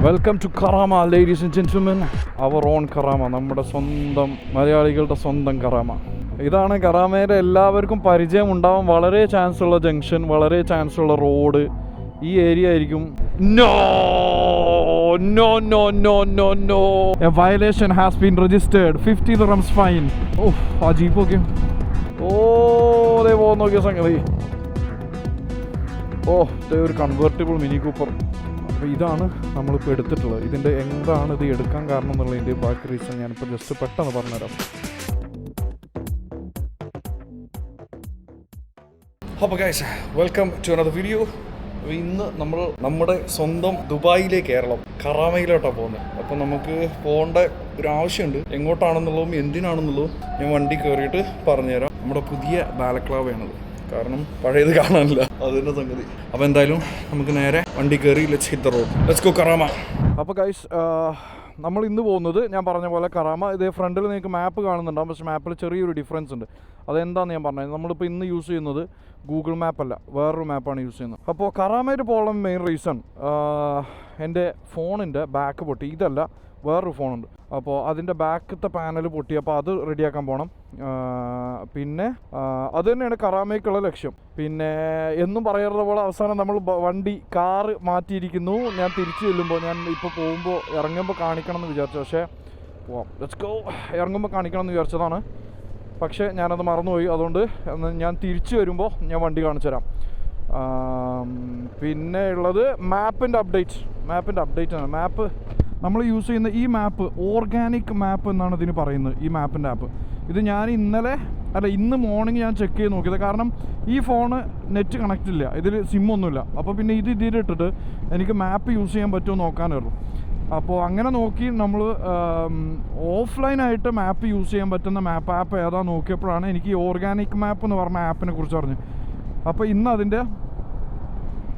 Welcome to Karama ladies and gentlemen, our own Karama, നമ്മുടെ സ്വന്തം മലയാളികളുടെ സ്വന്തം കറാമ. ഇതാണ് കറാമയുടെ എല്ലാവർക്കും പരിചയം ഉണ്ടാവാൻ വളരെ ചാൻസ് ഉള്ള ജംഗ്ഷൻ, വളരെ ചാൻസ് ഉള്ള റോഡ് ഈ ഏരിയ ആയിരിക്കും. No no no no no no, a violation has been registered, 50 dirhams fine. ഓ ആ ജീപ്പ് ഓക്കെ, ഓ അതേ പോകുന്ന നോക്കിയ സംഗതി. ഓ ഇതേ ഒരു കൺവേർട്ടിബിൾ മിനി കൂപ്പർ. അപ്പോൾ ഇതാണ് നമ്മളിപ്പോൾ എടുത്തിട്ടുള്ളത്. ഇതിൻ്റെ എന്താണ് ഇത് എടുക്കാൻ കാരണം എന്നുള്ളതിൻ്റെ ബാക്കി റീസൺ ഞാനിപ്പോൾ ജസ്റ്റ് പെട്ടെന്ന് പറഞ്ഞുതരാം. അപ്പോൾ guys, welcome to another video. ഇന്ന് നമ്മൾ നമ്മുടെ സ്വന്തം ദുബായിലെ കേരളം കറാമയിലോട്ടാണ് പോകുന്നത്. അപ്പോൾ നമുക്ക് പോകേണ്ട ഒരു ആവശ്യമുണ്ട്. എങ്ങോട്ടാണെന്നുള്ളതും എന്തിനാണെന്നുള്ളതും ഞാൻ വണ്ടി കയറിയിട്ട് പറഞ്ഞുതരാം. നമ്മുടെ പുതിയ ബാലക്ലാവയാണത്, കാരണം പഴയത് കാണാനില്ല, അത് തന്നെ സംഗതി. അപ്പോൾ എന്തായാലും നമുക്ക് നേരെ വണ്ടി കയറി let's hit the road, let's go കറാമ. അപ്പോൾ ഗൈസ്, നമ്മൾ ഇന്ന് പോകുന്നത് ഞാൻ പറഞ്ഞ പോലെ കറാമ. ഇതേ ഫ്രണ്ടിൽ നിങ്ങൾക്ക് മാപ്പ് കാണുന്നുണ്ടാകും, പക്ഷേ മാപ്പിൽ ചെറിയൊരു ഡിഫറൻസ് ഉണ്ട്. അതെന്താണെന്ന് ഞാൻ പറഞ്ഞത്, നമ്മളിപ്പോൾ ഇന്ന് യൂസ് ചെയ്യുന്നത് ഗൂഗിൾ മാപ്പല്ല, വേറൊരു മാപ്പാണ് യൂസ് ചെയ്യുന്നത്. അപ്പോൾ കറാമയിൽ പോകാനുള്ള മെയിൻ റീസൺ, എൻ്റെ ഫോണിൻ്റെ ബാക്ക് പൊട്ടി. ഇതല്ല, വേറൊരു ഫോണുണ്ട്. അപ്പോൾ അതിൻ്റെ ബാക്കത്തെ പാനൽ പൊട്ടി, അപ്പോൾ അത് റെഡിയാക്കാൻ പോകണം. പിന്നെ അത് തന്നെയാണ് കറാമയ്ക്കുള്ള ലക്ഷ്യം. പിന്നെ എന്നും പറയാറുള്ള പോലെ അവസാനം നമ്മൾ കാറ് മാറ്റിയിരിക്കുന്നു. ഞാൻ തിരിച്ചു ചെല്ലുമ്പോൾ, ഞാൻ ഇപ്പോൾ പോകുമ്പോൾ ഇറങ്ങുമ്പോൾ കാണിക്കണം എന്ന് വിചാരിച്ചു, പക്ഷേ പോവാം, ലെറ്റ്സ് ഗോ. ഇറങ്ങുമ്പോൾ കാണിക്കണം എന്ന് വിചാരിച്ചതാണ്, പക്ഷേ ഞാനത് മറന്നുപോയി. അതുകൊണ്ട് ഞാൻ തിരിച്ചു വരുമ്പോൾ ഞാൻ വണ്ടി കാണിച്ചു തരാം. പിന്നെ ഉള്ളത് മാപ്പിൻ്റെ അപ്ഡേറ്റ് ആണ്. മാപ്പ് നമ്മൾ യൂസ് ചെയ്യുന്ന ഈ മാപ്പ് ഓർഗാനിക് മാപ്പ് എന്നാണ് ഇതിന് പറയുന്നത്, ഈ മാപ്പിൻ്റെ ആപ്പ്. ഇത് ഞാൻ ഇന്ന് മോർണിംഗ് ഞാൻ ചെക്ക് ചെയ്ത് നോക്കിയത്. കാരണം ഈ ഫോണ് നെറ്റ് കണക്റ്റ് ഇല്ല, ഇതിൽ സിമ്മൊന്നുമില്ല. അപ്പോൾ പിന്നെ ഇതിലിട്ടിട്ട് എനിക്ക് മാപ്പ് യൂസ് ചെയ്യാൻ പറ്റുമോ നോക്കാനുള്ളൂ. അപ്പോൾ അങ്ങനെ നോക്കി നമ്മൾ ഓഫ്ലൈനായിട്ട് മാപ്പ് യൂസ് ചെയ്യാൻ പറ്റുന്ന ആപ്പ് ഏതാ നോക്കിയപ്പോഴാണ് എനിക്ക് ഈ ഓർഗാനിക് മാപ്പ് എന്ന് പറഞ്ഞ ആപ്പിനെ കുറിച്ച് അറിഞ്ഞു. അപ്പോൾ ഇന്ന് അതിൻ്റെ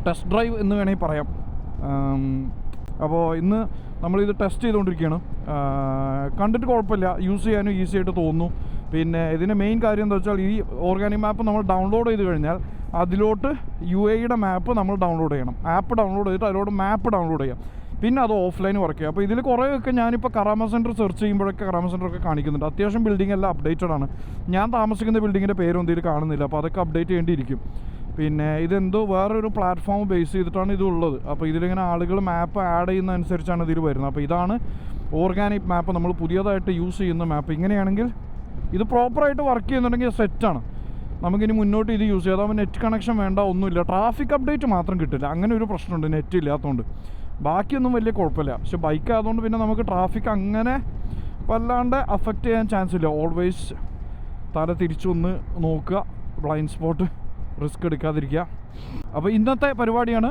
ടെസ്റ്റ് ഡ്രൈവ് എന്ന് വേണമെങ്കിൽ പറയാം. അപ്പോൾ ഇന്ന് നമ്മളിത് ടെസ്റ്റ് ചെയ്തുകൊണ്ടിരിക്കുകയാണ്. കണ്ടിട്ട് കുഴപ്പമില്ല, യൂസ് ചെയ്യാനും ഈസി ആയിട്ട് തോന്നുന്നു. പിന്നെ ഇതിൻ്റെ മെയിൻ കാര്യം എന്താ വെച്ചാൽ, ഈ ഓർഗാനിക് മാപ്പ് നമ്മൾ ഡൗൺലോഡ് ചെയ്ത് കഴിഞ്ഞാൽ അതിലോട്ട് UAEയുടെ മാപ്പ് നമ്മൾ ഡൗൺലോഡ് ചെയ്യണം. ആപ്പ് ഡൗൺലോഡ് ചെയ്തിട്ട് അതിലോട്ട് മാപ്പ് ഡൗൺലോഡ് ചെയ്യാം. പിന്നെ അത് ഓഫ്ലൈൻ വർക്ക് ചെയ്യും. അപ്പോൾ ഇതിൽ കുറേയൊക്കെ ഞാനിപ്പോൾ കറാമ സെൻറ്റർ സെർച്ച് ചെയ്യുമ്പോഴൊക്കെ കറാമ സെൻറ്ററൊക്കെ കാണിക്കുന്നുണ്ട്. അത്യാവശ്യം ബിൽഡിംഗ് എല്ലാം അപ്ഡേറ്റഡ് ആണ്. ഞാൻ താമസിക്കുന്ന ബിൽഡിങ്ങിൻ്റെ പേരൊന്നും ഇതിൽ കാണുന്നില്ല, അപ്പോൾ അതൊക്കെ അപ്ഡേറ്റ് ചെയ്യേണ്ടിയിരിക്കും. പിന്നെ ഇതെന്തോ വേറൊരു പ്ലാറ്റ്ഫോം ബേസ് ചെയ്തിട്ടാണ് ഇതുള്ളത്. അപ്പോൾ ഇതിലിങ്ങനെ ആളുകൾ മാപ്പ് ആഡ് ചെയ്യുന്ന അനുസരിച്ചാണ് ഇതിൽ വരുന്നത്. അപ്പോൾ ഇതാണ് ഓർഗാനിക് മാപ്പ്, നമ്മൾ പുതിയതായിട്ട് യൂസ് ചെയ്യുന്ന മാപ്പ്. ഇങ്ങനെയാണെങ്കിൽ ഇത് പ്രോപ്പറായിട്ട് വർക്ക് ചെയ്യുന്നുണ്ടെങ്കിൽ സെറ്റാണ്. നമുക്കിനി മുന്നോട്ട് ഇത് യൂസ് ചെയ്യാം. അതാകുമ്പോൾ നെറ്റ് കണക്ഷൻ വേണ്ട, ഒന്നുമില്ല. ട്രാഫിക് അപ്ഡേറ്റ് മാത്രം കിട്ടില്ല, അങ്ങനെ ഒരു പ്രശ്നമുണ്ട് നെറ്റ് ഇല്ലാത്തതുകൊണ്ട്. ബാക്കിയൊന്നും വലിയ കുഴപ്പമില്ല. പക്ഷെ ബൈക്ക് ആയതുകൊണ്ട് പിന്നെ നമുക്ക് ട്രാഫിക് അങ്ങനെ വല്ലാണ്ട് അഫക്റ്റ് ചെയ്യാൻ ചാൻസ് ഇല്ല. ഓൾവേസ് തല തിരിച്ചൊന്ന് നോക്കുക, ബ്ലൈൻഡ് സ്പോട്ട് റിസ്ക് എടുക്കാതിരിക്കുക. അപ്പോൾ ഇന്നത്തെ പരിപാടിയാണ്,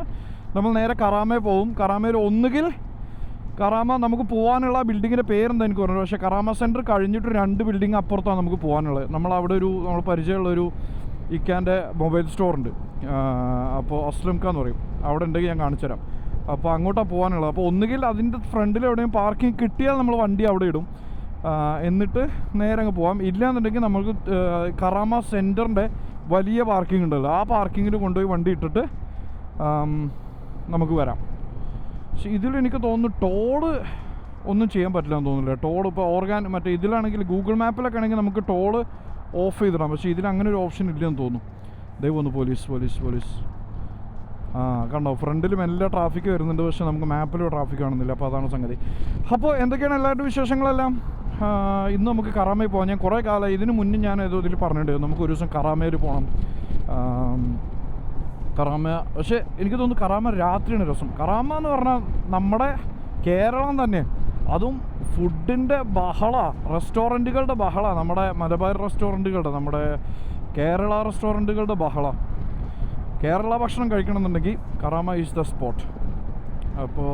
നമ്മൾ നേരെ കറാമയിൽ പോകും. കറാമയിൽ ഒന്നുകിൽ കറാമ നമുക്ക് പോകാനുള്ള ബിൽഡിങ്ങിൻ്റെ പേരെന്താ എനിക്ക് പറഞ്ഞു, പക്ഷേ കറാമ സെൻറ്റർ കഴിഞ്ഞിട്ട് 2 ബിൽഡിംഗ് അപ്പുറത്താണ് നമുക്ക് പോകാനുള്ളത്. നമ്മളവിടെ നമ്മൾ പരിചയമുള്ളൊരു ഇക്കാൻ്റെ മൊബൈൽ സ്റ്റോറുണ്ട്, അപ്പോൾ അസ്ലംക്കാന്ന് പറയും, അവിടെ ഉണ്ടെങ്കിൽ ഞാൻ കാണിച്ചു തരാം. അപ്പോൾ അങ്ങോട്ടാണ് പോകാനുള്ളത്. അപ്പോൾ ഒന്നുകിൽ അതിൻ്റെ ഫ്രണ്ടിൽ എവിടെയും പാർക്കിംഗ് കിട്ടിയാൽ നമ്മൾ വണ്ടി അവിടെ ഇടും, എന്നിട്ട് നേരെ അങ്ങ് പോകാം. ഇല്ലയെന്നുണ്ടെങ്കിൽ നമുക്ക് കറാമ സെൻറ്ററിൻ്റെ വലിയ പാർക്കിംഗ് ഉണ്ടല്ലോ, ആ പാർക്കിങ്ങിൽ കൊണ്ടുപോയി വണ്ടി ഇട്ടിട്ട് നമുക്ക് വരാം. പക്ഷേ ഇതിലെനിക്ക് തോന്നുന്നു ടോള് ഒന്നും ചെയ്യാൻ പറ്റില്ല എന്ന് തോന്നുന്നില്ല. ടോൾ ഇപ്പോൾ മറ്റേ ഇതിലാണെങ്കിൽ ഗൂഗിൾ മാപ്പിലൊക്കെ ആണെങ്കിൽ നമുക്ക് ടോള് ഓഫ് ചെയ്തിടാം, പക്ഷേ ഇതിൽ അങ്ങനെ ഒരു ഓപ്ഷൻ ഇല്ലെന്ന് തോന്നുന്നു. ദൈവം ഒന്ന് പോലീസ് കണ്ടോ, ഫ്രണ്ടിലും എല്ലാ ട്രാഫിക് വരുന്നുണ്ട്, പക്ഷേ നമുക്ക് മാപ്പിലും ട്രാഫിക് കാണുന്നില്ല. അപ്പോൾ അതാണ് സംഗതി. അപ്പോൾ എന്തൊക്കെയാണ് എല്ലാവരുടെ വിശേഷങ്ങളെല്ലാം? ഇന്ന് നമുക്ക് കറാമയിൽ പോകാം. ഞാൻ കുറേ കാലം ഇതിന് മുന്നേ ഞാൻ ഏതോ ഇതിൽ പറഞ്ഞിട്ടുണ്ടായിരുന്നു നമുക്ക് ഒരു ദിവസം കറാമയിൽ പോകണം. കറാമ, പക്ഷേ എനിക്ക് തോന്നുന്നു കറാമ രാത്രിയാണ് രസം. കറാമ എന്ന് പറഞ്ഞാൽ നമ്മുടെ കേരളം തന്നെ, അതും ഫുഡിൻ്റെ റെസ്റ്റോറൻറ്റുകളുടെ നമ്മുടെ മലബാർ റെസ്റ്റോറൻറ്റുകളുടെ, നമ്മുടെ കേരള റെസ്റ്റോറൻറ്റുകളുടെ കേരള ഭക്ഷണം കഴിക്കണമെന്നുണ്ടെങ്കിൽ കറാമ ഈസ് ദ സ്പോട്ട്. അപ്പോൾ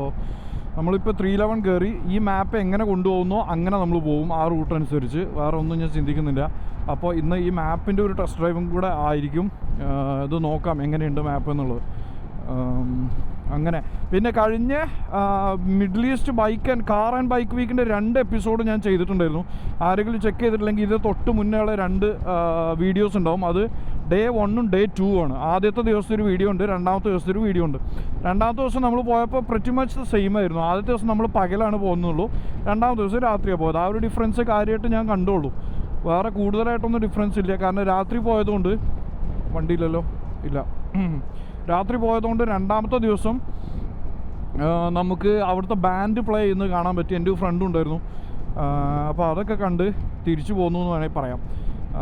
നമ്മളിപ്പോൾ 311 കയറി ഈ മാപ്പ് എങ്ങനെ കൊണ്ടുപോകുന്നോ അങ്ങനെ നമ്മൾ പോകും, ആ റൂട്ട് അനുസരിച്ച്. വേറെ ഒന്നും ഞാൻ ചിന്തിക്കുന്നില്ല. അപ്പോൾ ഇന്ന് ഈ മാപ്പിൻ്റെ ഒരു ടെസ്റ്റ് ഡ്രൈവും കൂടെ ആയിരിക്കും. ഇത് നോക്കാം എങ്ങനെയുണ്ട് മാപ്പ് എന്നുള്ളത്. അങ്ങനെ പിന്നെ കഴിഞ്ഞ middle east car and bike വീക്കിൻ്റെ 2 എപ്പിസോഡ് ഞാൻ ചെയ്തിട്ടുണ്ടായിരുന്നു. ആരെങ്കിലും ചെക്ക് ചെയ്തിട്ടില്ലെങ്കിൽ ഇത് തൊട്ട് മുന്നേ ഉള്ള 2 വീഡിയോസ് ഉണ്ടാവും. അത് ഡേ 1ഉം ഡേ 2 ആണ്. ആദ്യത്തെ ദിവസത്തെ ഒരു വീഡിയോ ഉണ്ട്, രണ്ടാമത്തെ ദിവസത്തെ ഒരു വീഡിയോ ഉണ്ട്. രണ്ടാമത്തെ ദിവസം നമ്മൾ പോയപ്പോൾ പ്രിറ്റി മച്ച് സെയിം ആയിരുന്നു. ആദ്യത്തെ ദിവസം നമ്മൾ പകലാണ് പോകുന്നുള്ളൂ, രണ്ടാമത്തെ ദിവസം രാത്രിയാണ് പോയത്. ആ ഒരു ഡിഫറൻസ് കാര്യമായിട്ട് ഞാൻ കണ്ടുള്ളൂ. വേറെ കൂടുതലായിട്ടൊന്നും ഡിഫറൻസ് ഇല്ല. കാരണം രാത്രി പോയതുകൊണ്ട് വണ്ടിയില്ലല്ലോ, ഇല്ല, രാത്രി പോയതുകൊണ്ട് രണ്ടാമത്തെ ദിവസം നമുക്ക് അവിടുത്തെ ബാൻഡ് പ്ലേ ചെയ്യുന്നത് കാണാൻ പറ്റി. എൻ്റെ ഒരു ഫ്രണ്ടും ഉണ്ടായിരുന്നു. അപ്പോൾ അതൊക്കെ കണ്ട് തിരിച്ചു പോന്നു എന്ന് വേണമെങ്കിൽ പറയാം.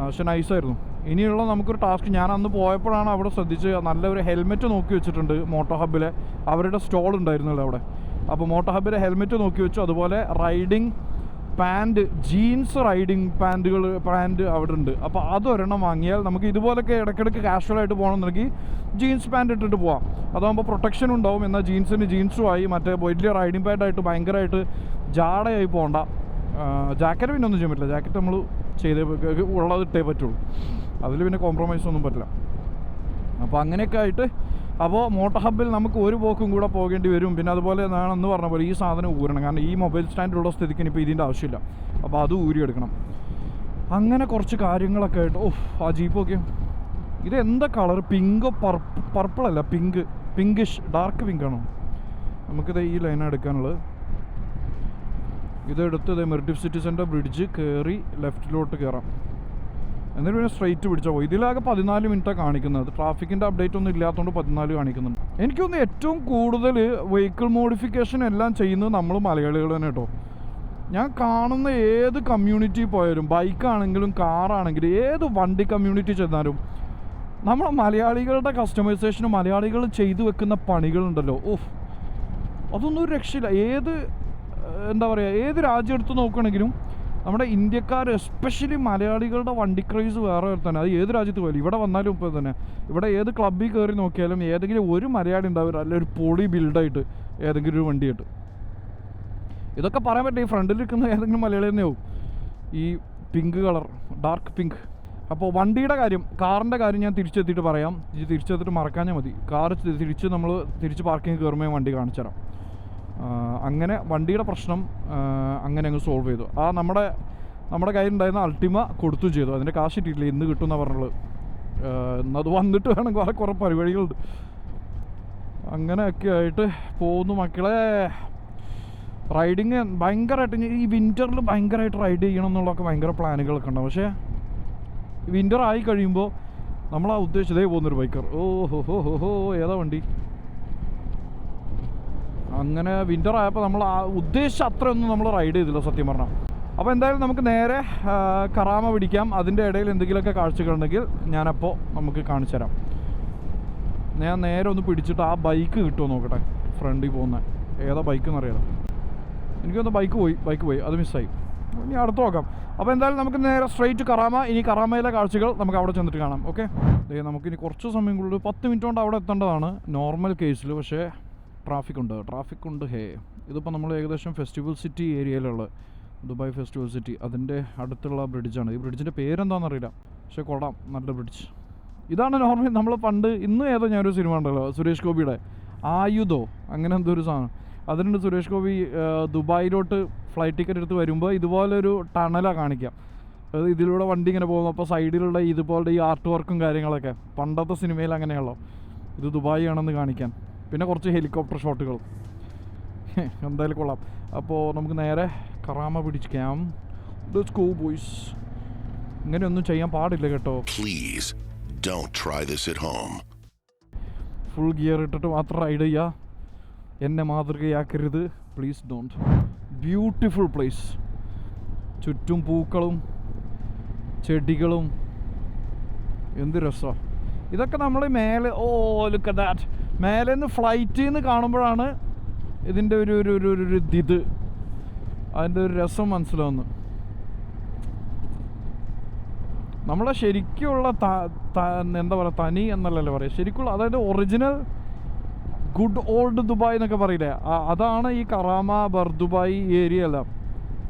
പക്ഷെ നൈസായിരുന്നു. ഇനിയുള്ള നമുക്കൊരു ടാസ്ക്, ഞാൻ അന്ന് പോയപ്പോഴാണ് അവിടെ ശ്രദ്ധിച്ച് നല്ലൊരു ഹെൽമെറ്റ് നോക്കി വെച്ചിട്ടുണ്ട് മോട്ടോ ഹബ്ബിലെ. അവരുടെ സ്റ്റോൾ ഉണ്ടായിരുന്നല്ലോ അവിടെ. അപ്പോൾ മോട്ടോ ഹബ്ബിലെ ഹെൽമെറ്റ് നോക്കി വെച്ചു. അതുപോലെ riding pant, jeans riding pant അവിടെ ഉണ്ട്. അപ്പോൾ അതൊരെണ്ണം വാങ്ങിയാൽ നമുക്ക് ഇതുപോലൊക്കെ ഇടയ്ക്കിടയ്ക്ക് കാഷ്വലായിട്ട് പോകണമെന്നുണ്ടെങ്കിൽ ജീൻസ് പാൻറ്റ് ഇട്ടിട്ട് പോവാം. അതാകുമ്പോൾ പ്രൊട്ടക്ഷനും ഉണ്ടാവും. എന്നാൽ ജീൻസിന് ജീൻസുമായി, മറ്റേ വലിയ റൈഡിങ് പാൻറ്റായിട്ട് ഭയങ്കരമായിട്ട് ജാടയായി പോകണ്ട. ജാക്കറ്റ് പിന്നെ ഒന്നും ചെയ്യാൻ പറ്റില്ല. ജാക്കറ്റ് നമ്മൾ ഉള്ളത് ഇട്ടേ പറ്റുള്ളൂ. അതിൽ പിന്നെ കോംപ്രമൈസ് ഒന്നും പറ്റില്ല. അപ്പോൾ അങ്ങനെയൊക്കെ ആയിട്ട് അപ്പോൾ മോട്ടോ ഹബ്ബിൽ നമുക്ക് ഒരു പോക്കും കൂടെ പോകേണ്ടി വരും. പിന്നെ അതുപോലെ ഞാനെന്ന് പറഞ്ഞ പോലെ ഈ സാധനം ഊരണം. കാരണം ഈ മൊബൈൽ സ്റ്റാൻഡിലുള്ള സ്ഥിതിക്ക് ഇപ്പോൾ ഇതിൻ്റെ ആവശ്യമില്ല. അപ്പോൾ അത് ഊരിയെടുക്കണം. അങ്ങനെ കുറച്ച് കാര്യങ്ങളൊക്കെ ആയിട്ട് ആ ജീപ്പൊക്കെ ഇത് എന്താ കളർ? പിങ്കോ പർപ്പിളല്ല, പിങ്കിഷ്, ഡാർക്ക് പിങ്കാണോ? നമുക്കിത് ഈ ലൈനാണ് എടുക്കാനുള്ളത്. ഇതെടുത്ത് മെറിറ്റിവ് സിറ്റി സെൻറ്റർ ബ്രിഡ്ജ് കയറി ലെഫ്റ്റിലോട്ട് കയറാം. എന്നിട്ട് പിന്നെ സ്ട്രൈറ്റ് പിടിച്ചാൽ പോയി. ഇതിലാകെ 14 മിനിറ്റാണ് കാണിക്കുന്നത്. ട്രാഫിക്കിൻ്റെ അപ്ഡേറ്റ് ഒന്നും ഇല്ലാത്തതുകൊണ്ട് 14 കാണിക്കുന്നുണ്ട്. എനിക്കൊന്ന് ഏറ്റവും കൂടുതൽ വെഹിക്കിൾ മോഡിഫിക്കേഷൻ എല്ലാം ചെയ്യുന്നത് നമ്മൾ മലയാളികൾ തന്നെ കേട്ടോ. ഞാൻ കാണുന്ന ഏത് കമ്മ്യൂണിറ്റി പോയാലും, ബൈക്കാണെങ്കിലും കാറാണെങ്കിലും ഏത് വണ്ടി കമ്മ്യൂണിറ്റി ചെന്നാലും നമ്മളെ മലയാളികളുടെ കസ്റ്റമൈസേഷനും മലയാളികൾ ചെയ്തു വെക്കുന്ന പണികളുണ്ടല്ലോ, അതൊന്നും ഒരു രക്ഷയില്ല. എന്താ പറയുക, ഏത് രാജ്യം എടുത്ത് നോക്കുകയാണെങ്കിലും നമ്മുടെ ഇന്ത്യക്കാർ, എസ്പെഷ്യലി മലയാളികളുടെ വണ്ടി ക്രൈസ് വേറെ തന്നെ. അത് ഏത് രാജ്യത്ത് പോയാലും, ഇവിടെ വന്നാലും ഇപ്പോൾ തന്നെ, ഇവിടെ ഏത് ക്ലബ്ബിൽ കയറി നോക്കിയാലും ഏതെങ്കിലും ഒരു മലയാളി ഉണ്ടാവില്ല, അല്ലെങ്കിൽ ഒരു പൊളി ബിൽഡായിട്ട് ഏതെങ്കിലും ഒരു വണ്ടിയായിട്ട്. ഇതൊക്കെ പറയാൻ പറ്റില്ല, ഈ ഫ്രണ്ടിൽ നിൽക്കുന്ന ഏതെങ്കിലും മലയാളി തന്നെയാവും. ഈ പിങ്ക് കളർ, ഡാർക്ക് പിങ്ക്. അപ്പോൾ വണ്ടിയുടെ കാര്യം, കാറിൻ്റെ കാര്യം ഞാൻ തിരിച്ചെത്തിയിട്ട് പറയാം. തിരിച്ചെത്തിയിട്ട് മറക്കാഞ്ഞാൽ മതി. കാർ തിരിച്ച് പാർക്കിംഗ് കയറുമ്പോൾ വണ്ടി കാണിച്ചു തരാം. അങ്ങനെ വണ്ടിയുടെ പ്രശ്നം അങ്ങനെ അങ്ങ് സോൾവ് ചെയ്തു. നമ്മുടെ കയ്യിലുണ്ടായിരുന്ന അൾട്ടിമ കൊടുത്തും ചെയ്തു. അതിൻ്റെ കാശ് കിട്ടിയില്ല, ഇന്ന് കിട്ടുമെന്നാണ് പറഞ്ഞുള്ളത്. എന്നത് വന്നിട്ട് വേണം, കുറേ പരിപാടികളുണ്ട്. അങ്ങനെയൊക്കെ ആയിട്ട് പോകുന്നു മക്കളെ. റൈഡിങ് ഭയങ്കരമായിട്ട് ഈ വിൻ്ററിൽ ഭയങ്കരമായിട്ട് റൈഡ് ചെയ്യണം എന്നുള്ളതൊക്കെ ഭയങ്കര പ്ലാനുകളൊക്കെ ഉണ്ടാവും. പക്ഷേ വിൻ്റർ ആയി കഴിയുമ്പോൾ നമ്മൾ ഉദ്ദേശിച്ചതേ പോകുന്നൊരു ബൈക്കർ. ഏതാ വണ്ടി? അങ്ങനെ വിൻ്റർ ആയപ്പോൾ നമ്മൾ ഉദ്ദേശിച്ച അത്രയൊന്നും നമ്മൾ റൈഡ് ചെയ്തില്ല സത്യം പറഞ്ഞാൽ. അപ്പോൾ എന്തായാലും നമുക്ക് നേരെ കറാമ പിടിക്കാം. അതിൻ്റെ ഇടയിൽ എന്തെങ്കിലുമൊക്കെ കാഴ്ചകളുണ്ടെങ്കിൽ ഞാനപ്പോൾ നമുക്ക് കാണിച്ചു തരാം. ഞാൻ നേരെ ഒന്ന് പിടിച്ചിട്ട് ആ ബൈക്ക് കിട്ടുമോ നോക്കട്ടെ, ഫ്രണ്ടിൽ പോകുന്ന ഏതാ ബൈക്ക് എന്നറിയാലോ. എനിക്കൊന്ന് ബൈക്ക് പോയി, അത് മിസ്സായി. ഇനി അടുത്ത് നോക്കാം. അപ്പോൾ എന്തായാലും നമുക്ക് നേരെ സ്ട്രൈറ്റ് കറാമ. ഇനി കറാമയിലെ കാഴ്ചകൾ നമുക്ക് അവിടെ ചെന്നിട്ട് കാണാം. ഓക്കെ, നമുക്കിനി കുറച്ച് സമയം കൂടുതൽ 10 മിനിറ്റ് കൊണ്ട് അവിടെ എത്തേണ്ടതാണ് നോർമൽ കേസിൽ. പക്ഷേ ട്രാഫിക് ഉണ്ട്. ഇതിപ്പോൾ നമ്മൾ ഏകദേശം ഫെസ്റ്റിവൽ സിറ്റി ഏരിയയിലുള്ള ദുബായ് ഫെസ്റ്റിവൽ സിറ്റി, അതിൻ്റെ അടുത്തുള്ള ബ്രിഡ്ജാണ്. ഈ ബ്രിഡ്ജിൻ്റെ പേരെന്താണെന്നറിയില്ല, പക്ഷേ കൊള്ളാം, നല്ല ബ്രിഡ്ജ്. ഇതാണ് നോർമലി നമ്മൾ പണ്ട്, ഇന്നും ഏതോ ഞാനൊരു സിനിമ ഉണ്ടല്ലോ സുരേഷ് ഗോപിയുടെ, ആയുധോ അങ്ങനെ എന്തോ ഒരു സാധനം, അതിനുണ്ട്. സുരേഷ് ഗോപി ദുബായിലോട്ട് ഫ്ലൈറ്റ് ടിക്കറ്റ് എടുത്ത് വരുമ്പോൾ ഇതുപോലൊരു ടണലാണ് കാണിക്കാം. അത് ഇതിലൂടെ വണ്ടി ഇങ്ങനെ പോകുന്നു. അപ്പോൾ സൈഡിലുള്ള ഇതുപോലുള്ള ഈ ആർട്ട് വർക്കും കാര്യങ്ങളൊക്കെ പണ്ടത്തെ സിനിമയിൽ അങ്ങനെയുള്ളൂ. ഇത് ദുബായ് ആണെന്ന് കാണിക്കാൻ. പിന്നെ കുറച്ച് ഹെലികോപ്റ്റർ ഷോട്ടുകളും. എന്തായാലും കൊള്ളാം. അപ്പോൾ നമുക്ക് നേരെ കറാമ പിടിക്കാം. Let's go boys. ഇങ്ങനെയൊന്നും ചെയ്യാൻ പാടില്ല കേട്ടോ. Please don't try this at home. Full gear ഇട്ടിട്ട് മാത്രം റൈഡ് ചെയ്യുക. എന്നെ മാതൃകയാക്കരുത്, പ്ലീസ് ഡോണ്ട്. Beautiful place. ചുറ്റും പൂക്കളും ചെടികളും, എന്ത് രസമാണ്. ഇതൊക്കെ നമ്മൾ മേലെ, ലുക്ക് അറ്റ് ദാറ്റ്, മേലെ നിന്ന് ഫ്ലൈറ്റിൽ നിന്ന് കാണുമ്പോഴാണ് ഇതിൻ്റെ ഒരു അതിൻ്റെ ഒരു രസം മനസ്സിലാവുന്നു. നമ്മളെ ശരിക്കുള്ള എന്താ പറയുക, തനി എന്നല്ലല്ലോ പറയുക, ശരിക്കുള്ള അതായത് ഒറിജിനൽ ഗുഡ് ഓൾഡ് ദുബായ് എന്നൊക്കെ പറയില്ലേ, അതാണ് ഈ കറാമ ബർദുബായ് ഏരിയ എല്ലാം.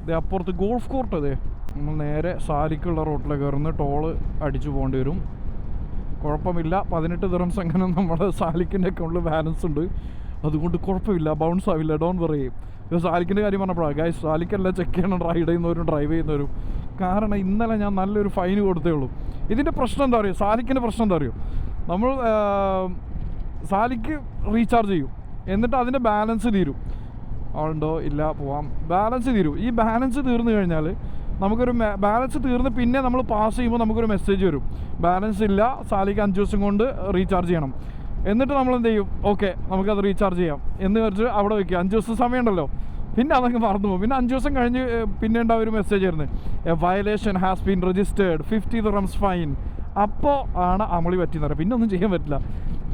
ഇത് അപ്പുറത്ത് ഗോൾഫ് കോർട്ട്. അതെ, നമ്മൾ നേരെ സാലിക്കുള്ള റോട്ടിലേക്ക് കയറുന്ന ടോള് അടിച്ചു പോകേണ്ടി വരും. കുഴപ്പമില്ല, 18 ദിറംസ് അങ്ങനെ നമ്മുടെ സാലിക്കിൻ്റെ അക്കൗണ്ടിൽ ബാലൻസ് ഉണ്ട്, അതുകൊണ്ട് കുഴപ്പമില്ല, ബൗൺസ് ആവില്ല, ഡോൺ പറയും. ഇത് സാലിക്കിൻ്റെ കാര്യം പറഞ്ഞപ്പോഴാണ് ഗൈസ്, സാലിക്കെല്ലാം ചെക്ക് ചെയ്യണം, റൈഡ് ചെയ്യുന്നവരും ഡ്രൈവ് ചെയ്യുന്നവരും. കാരണം ഇന്നലെ ഞാൻ നല്ലൊരു ഫൈൻ കൊടുത്തേ ഉള്ളൂ. ഇതിൻ്റെ പ്രശ്നം എന്താ പറയുക, സാലിക്കിൻ്റെ പ്രശ്നം എന്താ പറയുക, നമ്മൾ സാലിക്ക് റീചാർജ് ചെയ്യും, എന്നിട്ട് അതിൻ്റെ ബാലൻസ് തീരും. ആളുണ്ടോ ഇല്ല പോവാം, ബാലൻസ് തീരും. ഈ ബാലൻസ് തീർന്നു കഴിഞ്ഞാൽ നമുക്കൊരു ബാലൻസ് തീർന്ന് പിന്നെ നമ്മൾ പാസ് ചെയ്യുമ്പോൾ നമുക്കൊരു മെസ്സേജ് വരും, ബാലൻസ് ഇല്ല, സാലിക്ക് 5 ദിവസം കൊണ്ട് റീചാർജ് ചെയ്യണം. എന്നിട്ട് നമ്മൾ എന്ത് ചെയ്യും, ഓക്കെ നമുക്കത് റീചാർജ് ചെയ്യാം എന്ന് വെച്ച് അവിടെ വയ്ക്കുക. 5 ദിവസം സമയമുണ്ടല്ലോ, പിന്നെ അതങ്ങ് മറന്നു പോകും. പിന്നെ 5 ദിവസം കഴിഞ്ഞ് പിന്നെ ഉണ്ടാവും ഒരു മെസ്സേജ് വരുന്നത്, A violation has been registered, 50 dirhams fine. അപ്പോൾ ആണ് അമളി പറ്റിയെന്ന് പറയാം, പിന്നെ ഒന്നും ചെയ്യാൻ പറ്റില്ല.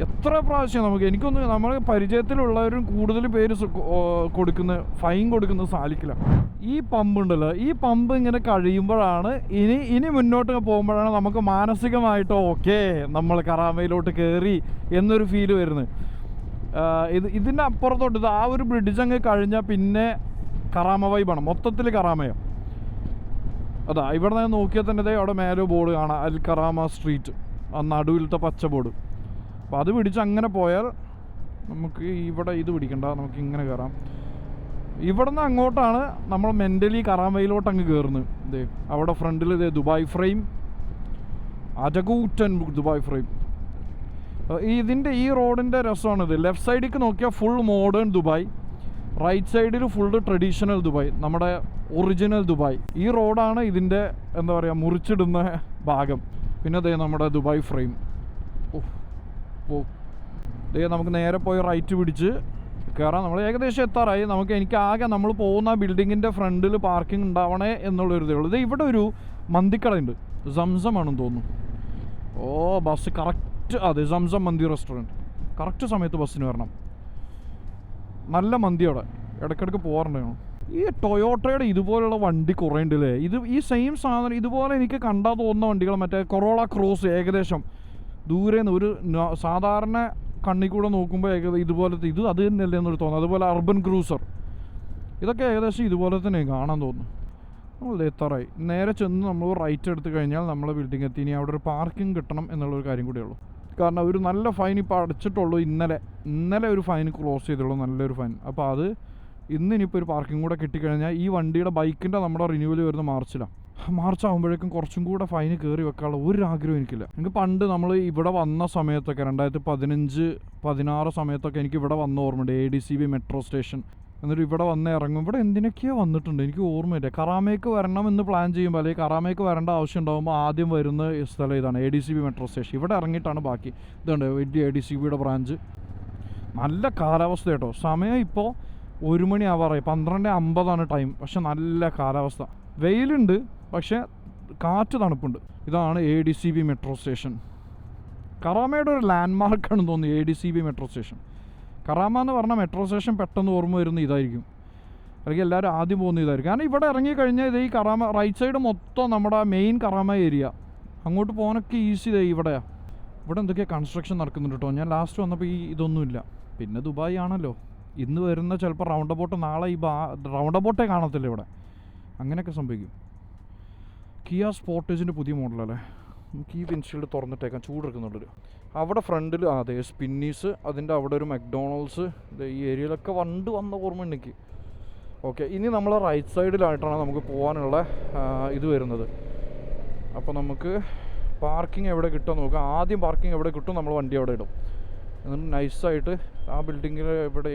എത്ര പ്രാവശ്യം എനിക്കൊന്ന് നമ്മൾ പരിചയത്തിലുള്ളവരും കൂടുതൽ പേര് ഫൈൻ കൊടുക്കുന്നത് സാലിക്കിലാണ്. ഈ പമ്പ് ഉണ്ടല്ലോ, ഈ പമ്പ് ഇങ്ങനെ കഴിയുമ്പോഴാണ് ഇനി മുന്നോട്ട് പോകുമ്പോഴാണ് നമുക്ക് മാനസികമായിട്ട് ഓക്കെ നമ്മൾ കറാമയിലോട്ട് കയറി എന്നൊരു ഫീല് വരുന്നത്. ഇതിൻ്റെ അപ്പുറത്തോട്ട് ആ ഒരു ബ്രിഡ്ജ് അങ്ങ് കഴിഞ്ഞാൽ പിന്നെ കറാമ വൈബാണ്, മൊത്തത്തിൽ കറാമയാണ്. അതാ ഇവിടെ നിന്ന് നോക്കിയാൽ തന്നെ അവിടെ മേലെ ബോർഡ് കാണാം, അൽ കറാമ സ്ട്രീറ്റ്, ആ നടുവിലത്തെ പച്ച ബോർഡ്. അപ്പോൾ അത് പിടിച്ച് അങ്ങനെ പോയാൽ നമുക്ക് ഇവിടെ ഇത് പിടിക്കണ്ട, നമുക്ക് ഇങ്ങനെ കയറാം. ഇവിടെ നിന്ന് അങ്ങോട്ടാണ് നമ്മൾ മെൻ്റലി കറാമയിലോട്ട് അങ്ങ് കയറുന്നത്. ഇതേ അവിടെ ഫ്രണ്ടിൽ ഇതേ ദുബായ് ഫ്രെയിം, അജകൂറ്റൻ ദുബായ് ഫ്രെയിം. ഇതിൻ്റെ ഈ റോഡിൻ്റെ രസമാണിത്. ലെഫ്റ്റ് സൈഡിലേക്ക് നോക്കിയാൽ ഫുൾ മോഡേൺ ദുബായ്, റൈറ്റ് സൈഡിൽ ഫുൾ ട്രഡീഷണൽ ദുബായ്, നമ്മുടെ ഒറിജിനൽ ദുബായ്. ഈ റോഡാണ് ഇതിൻ്റെ എന്താ പറയുക മുറിച്ചിടുന്ന ഭാഗം. പിന്നെ ദേ നമ്മുടെ ദുബായ് ഫ്രെയിം. ദേ നമുക്ക് നേരെ പോയി റൈറ്റ് പിടിച്ച് കയറാം. നമ്മൾ ഏകദേശം എത്താറായി. എനിക്ക് ആകെ നമ്മൾ പോകുന്ന ബിൽഡിങ്ങിൻ്റെ ഫ്രണ്ടിൽ പാർക്കിംഗ് ഉണ്ടാവണേ എന്നുള്ളൊരു ഇതേ ഉള്ളൂ. ഇത് ഇവിടെ ഒരു മന്തിക്കടയുണ്ട്, സംസമാണെന്ന് തോന്നുന്നു. ഓ ബസ് കറക്റ്റ്, അതെ സംസം മന്തി റെസ്റ്റോറൻറ്റ്. കറക്റ്റ് സമയത്ത് ബസ്സിന് വരണം. നല്ല മന്തി അവിടെ ഇടയ്ക്കിടയ്ക്ക് പോകാറുണ്ടായിരുന്നു. ഈ ടൊയോട്ടയുടെ ഇതുപോലുള്ള വണ്ടി കുറേ ഉണ്ടല്ലേ. ഈ സെയിം സാധനം ഇതുപോലെ എനിക്ക് കണ്ടാൽ തോന്നുന്ന വണ്ടികൾ മറ്റേ കൊറോള ക്രോസ്, ഏകദേശം ദൂരെ നിന്ന് ഒരു സാധാരണ കണ്ണിൽ കൂടെ നോക്കുമ്പോൾ ഇതുപോലത്തെ ഇത് അത് തന്നെയല്ലേ എന്നൊരു തോന്നുന്നു. അതുപോലെ അർബൻ ക്രൂസർ, ഇതൊക്കെ ഏകദേശം ഇതുപോലെ തന്നെ കാണാൻ തോന്നുന്നു. നമ്മൾ എത്താറായി. നേരെ ചെന്ന് നമ്മൾ റൈറ്റ് എടുത്ത് കഴിഞ്ഞാൽ നമ്മളെ ബിൽഡിംഗ് എത്തി. ഇനി അവിടെ ഒരു പാർക്കിംഗ് കിട്ടണം എന്നുള്ളൊരു കാര്യം കൂടിയേ ഉള്ളൂ. കാരണം ഒരു നല്ല ഫൈൻ ഇപ്പോൾ അടച്ചിട്ടുള്ളൂ. ഇന്നലെ ഒരു ഫൈൻ ക്ലോസ് ചെയ്തുള്ളൂ, നല്ലൊരു ഫൈൻ. അപ്പോൾ അത് ഇന്നിപ്പോൾ ഒരു പാർക്കിംഗ് കൂടെ കിട്ടിക്കഴിഞ്ഞാൽ ഈ വണ്ടിയുടെ ബൈക്കിൻ്റെ നമ്മുടെ റിന്യൂവൽ വരുന്ന മാർച്ച് ആകുമ്പോഴേക്കും കുറച്ചും കൂടെ ഫൈന് കയറി വെക്കാനുള്ള ഒരു ആഗ്രഹം എനിക്കില്ല. എനിക്ക് പണ്ട് നമ്മൾ ഇവിടെ വന്ന സമയത്തൊക്കെ 2015-16 സമയത്തൊക്കെ എനിക്ക് ഇവിടെ വന്ന ഓർമ്മയുണ്ട്. ADCB metro station. എന്നിട്ട് ഇവിടെ വന്ന് ഇറങ്ങും. ഇവിടെ എന്തിനൊക്കെയോ വന്നിട്ടുണ്ട്, എനിക്ക് ഓർമ്മയില്ല. കറാമയ്ക്ക് വരണം എന്ന് പ്ലാൻ ചെയ്യുമ്പോൾ, അല്ലെങ്കിൽ കറാമയ്ക്ക് വരേണ്ട ആവശ്യം ഉണ്ടാകുമ്പോൾ ആദ്യം വരുന്ന സ്ഥലം ഇതാണ്, ADCB മെട്രോ സ്റ്റേഷൻ. ഇവിടെ ഇറങ്ങിയിട്ടാണ് ബാക്കി. ഇതുണ്ട് വലിയ ADCBയുടെ ബ്രാഞ്ച്. നല്ല കാലാവസ്ഥ കേട്ടോ. സമയം ഇപ്പോൾ 1 മണി ആവാറായി, 12:50 ടൈം. പക്ഷെ നല്ല കാലാവസ്ഥ, വെയിലുണ്ട് പക്ഷേ കാറ്റ് തണുപ്പുണ്ട്. ഇതാണ് ADCB മെട്രോ സ്റ്റേഷൻ. കറാമയുടെ ഒരു ലാൻഡ് മാർക്കാണെന്ന് തോന്നുന്നു ADCB മെട്രോ സ്റ്റേഷൻ. കറാമ എന്ന് പറഞ്ഞാൽ മെട്രോ സ്റ്റേഷൻ പെട്ടെന്ന് ഓർമ്മ വരുന്ന ഇതായിരിക്കും, അല്ലെങ്കിൽ എല്ലാവരും ആദ്യം പോകുന്ന ഇതായിരിക്കും. കാരണം ഇവിടെ ഇറങ്ങിക്കഴിഞ്ഞാൽ ഇത് ഈ കറാമ റൈറ്റ് സൈഡ് മൊത്തം നമ്മുടെ മെയിൻ കറാമ ഏരിയ. അങ്ങോട്ട് പോകാനൊക്കെ ഈസി ഇവിടെയാണ്. ഇവിടെ എന്തൊക്കെയാണ് കൺസ്ട്രക്ഷൻ നടക്കുന്നുണ്ട് കേട്ടോ. ഞാൻ ലാസ്റ്റ് വന്നപ്പോൾ ഇതൊന്നുമില്ല. പിന്നെ ദുബായ് ആണല്ലോ, ഇന്ന് വരുന്ന ചിലപ്പോൾ റൗണ്ട് അബൌട്ട് നാളെ റൗണ്ട് അബൌട്ടേ കാണത്തില്ല ഇവിടെ. അങ്ങനെയൊക്കെ സംഭവിക്കും. കിയ സ്പോർട്ടേജിൻ്റെ പുതിയ മോഡലല്ലേ. നമുക്ക് ഈ വിൻഷീൽഡ് തുറന്നിട്ടേക്കാം, ചൂടെടുക്കുന്നുള്ളൊരു. അവിടെ ഫ്രണ്ടിൽ അതെ സ്പിന്നീസ്, അതിൻ്റെ അവിടെ ഒരു മക്ഡൊണാൾഡ്സ്. ഈ ഏരിയയിലൊക്കെ വന്ന ഓർമ്മ എനിക്ക്. ഓക്കെ, ഇനി നമ്മൾ റൈറ്റ് സൈഡിലായിട്ടാണ് നമുക്ക് പോകാനുള്ള ഇത് വരുന്നത്. അപ്പോൾ നമുക്ക് പാർക്കിംഗ് എവിടെ കിട്ടുമെന്ന് നോക്കാം. ആദ്യം പാർക്കിംഗ് എവിടെ കിട്ടും നമ്മൾ വണ്ടി അവിടെ ഇടും. എന്നിട്ട് നൈസായിട്ട് ആ ബിൽഡിങ്ങിൽ ഇവിടെ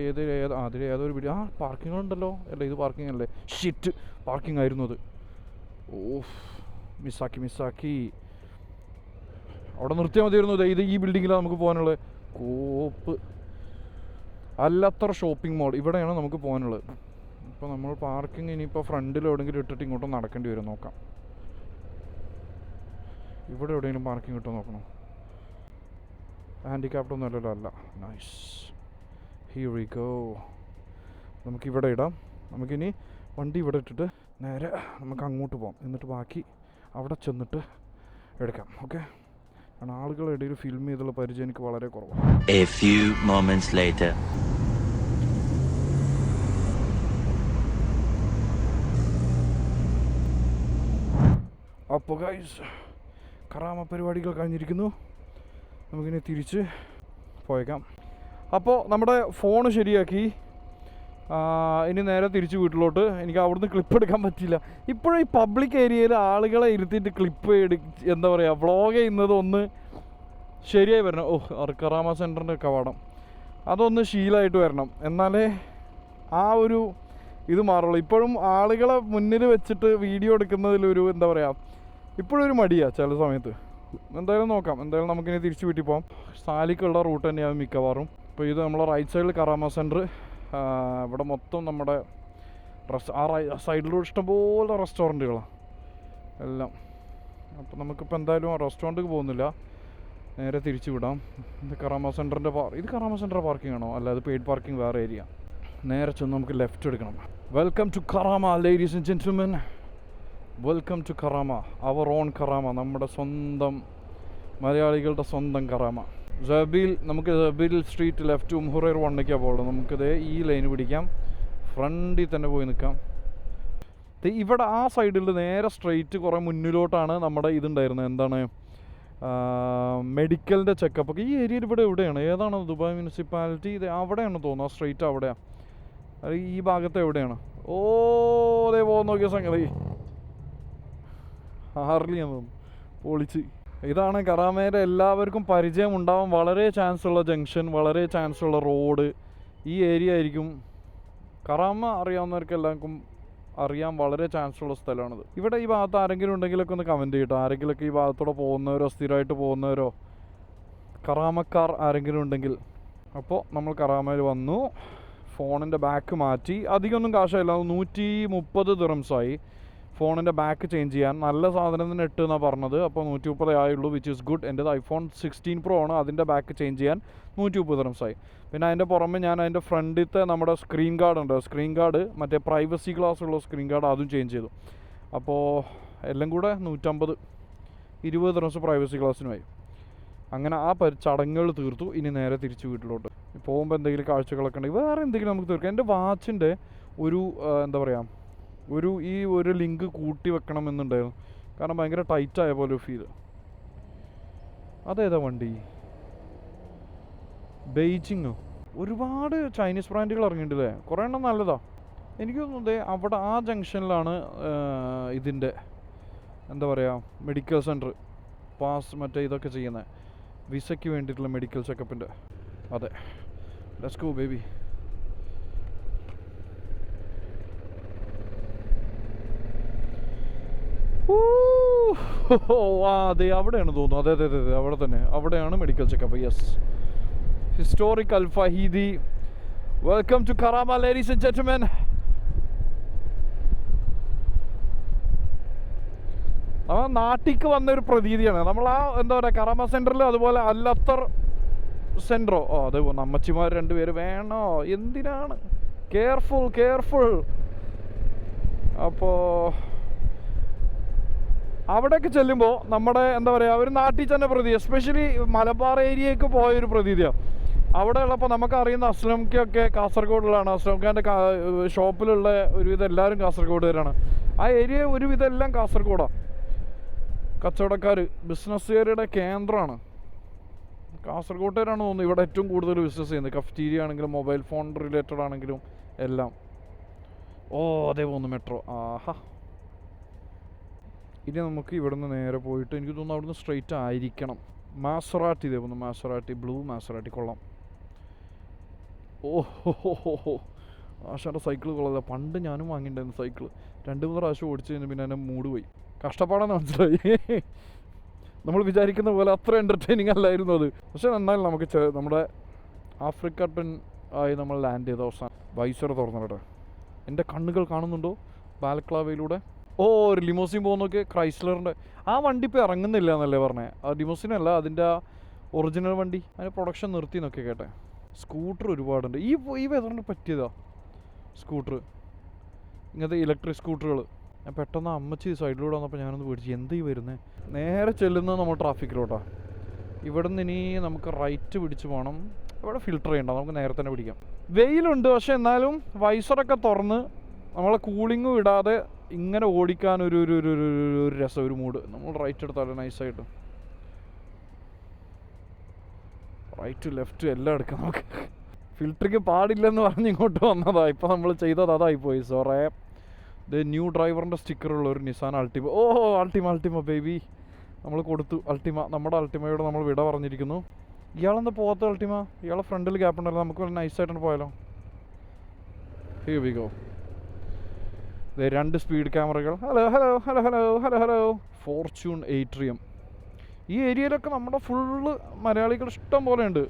അതിൽ ഏതൊരു ബിൽഡിംഗ് പാർക്കിങ്ങുണ്ടല്ലോ. അല്ല ഇത് പാർക്കിംഗ് അല്ലേ, ഷിറ്റ് പാർക്കിംഗ് ആയിരുന്നു അത്. ഓഫ്, മിസ്സാക്കി. അവിടെ നിർത്തിയാൽ മതിയായിരുന്നു. ഇത് ഈ ബിൽഡിങ്ങിലാണ് നമുക്ക് പോകാനുള്ളത്. കോപ്പ് അല്ലത്ര ഷോപ്പിംഗ് മോൾ ഇവിടെയാണ് നമുക്ക് പോകാനുള്ളത്. അപ്പോൾ നമ്മൾ പാർക്കിംഗ് ഇനിയിപ്പോൾ ഫ്രണ്ടിൽ എവിടെയെങ്കിലും ഇട്ടിട്ട് ഇങ്ങോട്ടും നടക്കേണ്ടി വരും. നോക്കാം, ഇവിടെ എവിടെയെങ്കിലും പാർക്കിംഗ് കിട്ടുമോ നോക്കണം. ഹാൻഡിക്യാപ്ഡ് ഒന്നും അല്ല. Nice, here we go. നമുക്കിവിടെ ഇടാം. നമുക്കിനി വണ്ടി ഇവിടെ ഇട്ടിട്ട് നേരെ നമുക്ക് അങ്ങോട്ട് പോകാം. എന്നിട്ട് ബാക്കി അവിടെ ചെന്നിട്ട് എടുക്കാം. ഓക്കെ, കാരണം ആളുകളുടെ ഇടയിൽ ഫിൽം ചെയ്തുള്ള പരിചയം എനിക്ക് വളരെ കുറവാണ്. A few moments later. അപ്പോൾ ഗൈസ്, കറാമ പരിപാടികൾ കഴിഞ്ഞിരിക്കുന്നു. നമുക്കിനി തിരിച്ച് പോയേക്കാം. അപ്പോൾ നമ്മുടെ ഫോൺ ശരിയാക്കി. ഇനി നേരെ തിരിച്ച് വീട്ടിലോട്ട്. എനിക്ക് അവിടുന്ന് ക്ലിപ്പ് എടുക്കാൻ പറ്റില്ല. ഇപ്പോഴും ഈ പബ്ലിക് ഏരിയയിൽ ആളുകളെ ഇരുത്തിയിട്ട് ക്ലിപ്പ് എന്താ പറയുക, വ്ളോഗ് ചെയ്യുന്നത് ഒന്ന് ശരിയായി വരണം. കറാമ സെൻറ്ററിൻ്റെ കവാടം അതൊന്ന് ശീലമായിട്ട് വരണം, എന്നാലേ ആ ഒരു ഇത് മാറുള്ളൂ. ഇപ്പോഴും ആളുകളെ മുന്നിൽ വെച്ചിട്ട് വീഡിയോ എടുക്കുന്നതിലൊരു എന്താ പറയുക, ഇപ്പോഴും ഒരു മടിയാണ് ചില സമയത്ത്. എന്തായാലും നോക്കാം. എന്തായാലും നമുക്കിനി തിരിച്ച് വീട്ടിൽ പോകാം. സാലിക്കുള്ള റൂട്ട് തന്നെയാവും മിക്കവാറും. ഇപ്പോൾ ഇത് നമ്മളെ റൈറ്റ് സൈഡിൽ കറാമ സെൻറ്റർ. ഇവിടെ മൊത്തം നമ്മുടെ സൈഡിലൂടെ ഇഷ്ടംപോലെ റെസ്റ്റോറൻറ്റുകളാണ് എല്ലാം. അപ്പോൾ നമുക്കിപ്പോൾ എന്തായാലും ആ റെസ്റ്റോറൻറ്റിൽ പോകുന്നില്ല, നേരെ തിരിച്ചു വിടാം. ഇത് കറാമ സെൻറ്ററിൻ്റെ ഇത് കറാമ സെൻറ്ററിൻ്റെ പാർക്കിംഗ് ആണോ? അല്ല, അത് പെയ്ഡ് പാർക്കിംഗ് വേറെ ഏരിയ. നേരെ ചെന്ന് നമുക്ക് ലെഫ്റ്റ് എടുക്കണം. Welcome to Karama ladies and gentlemen, welcome to Karama, our own Karama, നമ്മുടെ സ്വന്തം മലയാളികളുടെ സ്വന്തം കറാമ. നമുക്ക് ജബീൽ സ്ട്രീറ്റ് ലെഫ്റ്റ് ഉംഹുറൈർ 1 പോകുള്ളൂ. നമുക്കിത് ഈ ലൈന് പിടിക്കാം, ഫ്രണ്ടിൽ തന്നെ പോയി നിൽക്കാം. ഇവിടെ ആ സൈഡിൽ നേരെ സ്ട്രെയിറ്റ് കുറേ മുന്നിലോട്ടാണ് നമ്മുടെ ഇതുണ്ടായിരുന്നത്, എന്താണ് മെഡിക്കലിൻ്റെ ചെക്കപ്പ്. ഈ ഏരിയയിൽ ഇവിടെ എവിടെയാണ്, ഏതാണ് ദുബായ് മുനിസിപ്പാലിറ്റി? ഇത് അവിടെയാണ് തോന്നുന്നു, സ്ട്രെയിറ്റ് അവിടെയാണ്, അത് ഈ ഭാഗത്ത് എവിടെയാണ്? അതേ പോകുന്ന നോക്കിയ സംഗതി ഹാർലിയാന്ന് തോന്നുന്നു, പൊളിച്ച്. ഇതാണ് കറാമയുടെ എല്ലാവർക്കും പരിചയം ഉണ്ടാവാൻ വളരെ ചാൻസ് ഉള്ള ജംഗ്ഷൻ, വളരെ ചാൻസ് ഉള്ള റോഡ് ഈ ഏരിയ ആയിരിക്കും. കറാമ അറിയാവുന്നവർക്ക് എല്ലാവർക്കും അറിയാൻ വളരെ ചാൻസ് ഉള്ള സ്ഥലമാണിത്. ഇവിടെ ഈ ഭാഗത്ത് ആരെങ്കിലും ഉണ്ടെങ്കിലൊക്കെ ഒന്ന് കമൻറ്റ് ചെയ്യട്ടോ. ആരെങ്കിലുമൊക്കെ ഈ ഭാഗത്തൂടെ പോകുന്നവരോ സ്ഥിരമായിട്ട് പോകുന്നവരോ കറാമക്കാർ ആരെങ്കിലും ഉണ്ടെങ്കിൽ. അപ്പോൾ നമ്മൾ കറാമയിൽ വന്നു, ഫോണിൻ്റെ ബാക്ക് മാറ്റി. അധികമൊന്നും കാശായില്ല, 130 ദിറംസായി ഫോണിൻ്റെ ബാക്ക് ചേഞ്ച് ചെയ്യാൻ. നല്ല സാധനത്തിന് 8 എന്നാണ് പറഞ്ഞത്, അപ്പോൾ 130 ആയുള്ളൂ, വിച്ച് ഈസ് ഗുഡ്. എൻ്റെ iPhone 16 Pro ആണ്, അതിൻ്റെ ബാക്ക് ചേഞ്ച് ചെയ്യാൻ 130 ദിറംസായി. പിന്നെ അതിൻ്റെ പുറമെ ഞാൻ അതിൻ്റെ ഫ്രണ്ടിലത്തെ നമ്മുടെ സ്ക്രീൻ ഗാർഡ് ഉണ്ട്, സ്ക്രീൻ ഗാർഡ് മറ്റേ പ്രൈവസി ഗ്ലാസ് ഉള്ള സ്ക്രീൻ ഗാർഡ്, അതും ചേഞ്ച് ചെയ്തു. അപ്പോൾ എല്ലാം കൂടെ 150, 20 ദിറംസ് പ്രൈവസി ഗ്ലാസ്സിനുമായി. അങ്ങനെ ആ ചടങ്ങുകൾ തീർത്തു. ഇനി നേരെ തിരിച്ച് വീട്ടിലോട്ട്. പോകുമ്പോൾ എന്തെങ്കിലും കാഴ്ചകളൊക്കെ ഉണ്ടെങ്കിൽ വേറെ എന്തെങ്കിലും നമുക്ക് തീർക്കാം. എൻ്റെ വാച്ചിൻ്റെ ഒരു എന്താ പറയുക, ഒരു ലിങ്ക് കൂട്ടി വെക്കണം എന്നുണ്ടായിരുന്നു, കാരണം ഭയങ്കര ടൈറ്റായ പോലെ ഒരു ഫീൽ. അതേതാ വണ്ടി? ബെയ്ജിങ്ങോ? ഒരുപാട് ചൈനീസ് ബ്രാൻഡുകൾ ഇറങ്ങിയിട്ടില്ലേ, കുറേ എണ്ണം നല്ലതാണ്. എനിക്ക് തോന്നുന്നത് അവിടെ ആ ജംഗ്ഷനിലാണ് ഇതിൻ്റെ എന്താ പറയുക മെഡിക്കൽ സെൻറ്റർ, മറ്റേ ഇതൊക്കെ ചെയ്യുന്നത്, വിസയ്ക്ക് വേണ്ടിയിട്ടുള്ള മെഡിക്കൽ ചെക്കപ്പിൻ്റെ. അതെ, ലെറ്റ്സ് ഗോ ബേബി. അതെ, അവിടെയാണ് തോന്നുന്നു. അതെ അതെ അതെ, അവിടെ തന്നെ, അവിടെയാണ് medical checkup. Yes, historic Al Fahidi. Welcome to Karama ladies and gentlemen. നമ്മൾ നാട്ടിലേക്ക് വന്നൊരു പ്രതീതിയാണ്. നമ്മൾ ആ എന്താ പറയുക കറാമ സെൻറ്ററിൽ, അതുപോലെ അല്ലത്തർ സെൻറ്ററോ, അതെ അമ്മച്ചിമാർ 2 പേര് വേണോ, എന്തിനാണ്? കെയർഫുൾ. അപ്പോൾ അവിടെയൊക്കെ ചെല്ലുമ്പോൾ നമ്മുടെ എന്താ പറയുക ഒരു നാട്ടിൽ തന്നെ പ്രതീതി, എസ്പെഷ്യലി മലബാർ ഏരിയയൊക്കെ പോയൊരു പ്രതീതിയാണ്. അവിടെ ഉള്ളപ്പോൾ നമുക്കറിയുന്ന അസ്ലംക്കൊക്കെ കാസർഗോഡിലാണ്. അസ്ലംഖാൻ്റെ ഷോപ്പിലുള്ള ഒരുവിധം എല്ലാവരും കാസർഗോഡുകാരാണ്. ആ ഏരിയ ഒരുവിധം എല്ലാം കാസർഗോഡാണ്. കച്ചവടക്കാർ, ബിസിനസ്സുകാരുടെ കേന്ദ്രമാണ്. കാസർഗോട്ടുകാരാണ് തോന്നുന്നു ഇവിടെ ഏറ്റവും കൂടുതൽ ബിസിനസ് ചെയ്യുന്നത്. കഫ്റ്റീരിയ ആണെങ്കിലും മൊബൈൽ ഫോൺ റിലേറ്റഡ് ആണെങ്കിലും എല്ലാം. അതേ പോകുന്നു മെട്രോ. ആഹാ, ഇനി നമുക്ക് ഇവിടുന്ന് നേരെ പോയിട്ട് എനിക്ക് തോന്നുന്നു അവിടുന്ന് സ്ട്രെയിറ്റ് ആയിരിക്കണം. മാസറാട്ടി ഇതേ പോകുന്നു, മാസറാട്ടി, ബ്ലൂ മാസറാട്ടി, കൊള്ളാം. ഓഹോ, ആശാൻ്റെ സൈക്കിൾ കൊള്ളാം. പണ്ട് ഞാനും വാങ്ങിയിട്ടുണ്ടായിരുന്നു സൈക്കിൾ. 2-3 പ്രാവശ്യം ഓടിച്ചു കഴിഞ്ഞാൽ പിന്നെ എൻ്റെ മൂഡ് പോയി. കഷ്ടപ്പാടാന്ന് മനസ്സിലായി. നമ്മൾ വിചാരിക്കുന്ന പോലെ അത്ര എൻ്റർടൈനിങ് അല്ലായിരുന്നു അത്. പക്ഷെ എന്നാലും നമുക്ക് നമ്മുടെ ആഫ്രിക്ക ആയി നമ്മൾ ലാൻഡ് ചെയ്ത അവസാനം വൈസർ തുറന്നിട്ടെ. എൻ്റെ കണ്ണുകൾ കാണുന്നുണ്ടോ ബാലക്ലാവയിലൂടെ? ഒരു ലിമോസിൻ പോകുന്നൊക്കെ, ക്രൈസ്ലറിൻ്റെ ആ വണ്ടി ഇപ്പോൾ ഇറങ്ങുന്നില്ല എന്നല്ലേ പറഞ്ഞത്. ആ ലിമോസിനല്ല, അതിൻ്റെ ആ ഒറിജിനൽ വണ്ടി, അതിൻ്റെ പ്രൊഡക്ഷൻ നിർത്തി എന്നൊക്കെ കേട്ടെ. സ്കൂട്ടർ ഒരുപാടുണ്ട്. ഈ വെതറിന് പറ്റിയതാ സ്കൂട്ടർ, ഇങ്ങനത്തെ ഇലക്ട്രിക് സ്കൂട്ടറുകൾ. ഞാൻ പെട്ടെന്ന് അമ്മച്ചി സൈഡിലൂടെ വന്നപ്പോൾ ഞാനൊന്ന് പേടിച്ചു, എന്ത് ഈ വരുന്നത്. നേരെ ചെല്ലുന്നത് നമ്മൾ ട്രാഫിക്കിലോട്ടാണ്. ഇവിടെ നിന്ന് ഇനി നമുക്ക് റൈറ്റ് പിടിച്ച് പോകണം. ഇവിടെ ഫിൽട്ടർ ചെയ്യണ്ട, നമുക്ക് നേരെ തന്നെ പിടിക്കാം. വെയിലുണ്ട്, പക്ഷെ എന്നാലും വൈസറൊക്കെ തുറന്ന് നമ്മളെ കൂളിങ്ങും ഇടാതെ ഇങ്ങനെ ഓടിക്കാൻ ഒരു രസം, ഒരു മൂഡ്. നമ്മൾ റൈറ്റ് എടുത്താലോ നൈസായിട്ട്. റൈറ്റ് ലെഫ്റ്റ് എല്ലാം എടുക്കാം നമുക്ക്. ഫിൽറ്ററിങ് പാടില്ലെന്ന് പറഞ്ഞ് ഇങ്ങോട്ട് വന്നതാ. ഇപ്പോൾ നമ്മൾ ചെയ്തത് അതായിപ്പോയി. സോറേ. ഇത് ന്യൂ ഡ്രൈവറിൻ്റെ സ്റ്റിക്കറുള്ള ഒരു നിസാൻ അൾട്ടിമ. ഓ അൾട്ടിമ ബേബി നമ്മൾ കൊടുത്തു. നമ്മുടെ അൾട്ടിമയോട് നമ്മൾ വിട പറഞ്ഞിരിക്കുന്നു. ഇയാളെന്താ പോകാത്ത അൾട്ടിമ? ഇയാളെ ഫ്രണ്ടിൽ ഗ്യാപ്പ് ഉണ്ടല്ലോ. നമുക്ക് നൈസായിട്ടാണ് പോയാലോ. Here we go. 2 സ്പീഡ് ക്യാമറകൾ. ഹലോ. Fortune atrium. ഈ ഏരിയയിലൊക്കെ നമ്മുടെ ഫുള്ള് മലയാളികൾ ഇഷ്ടം പോലെ ഉണ്ട്.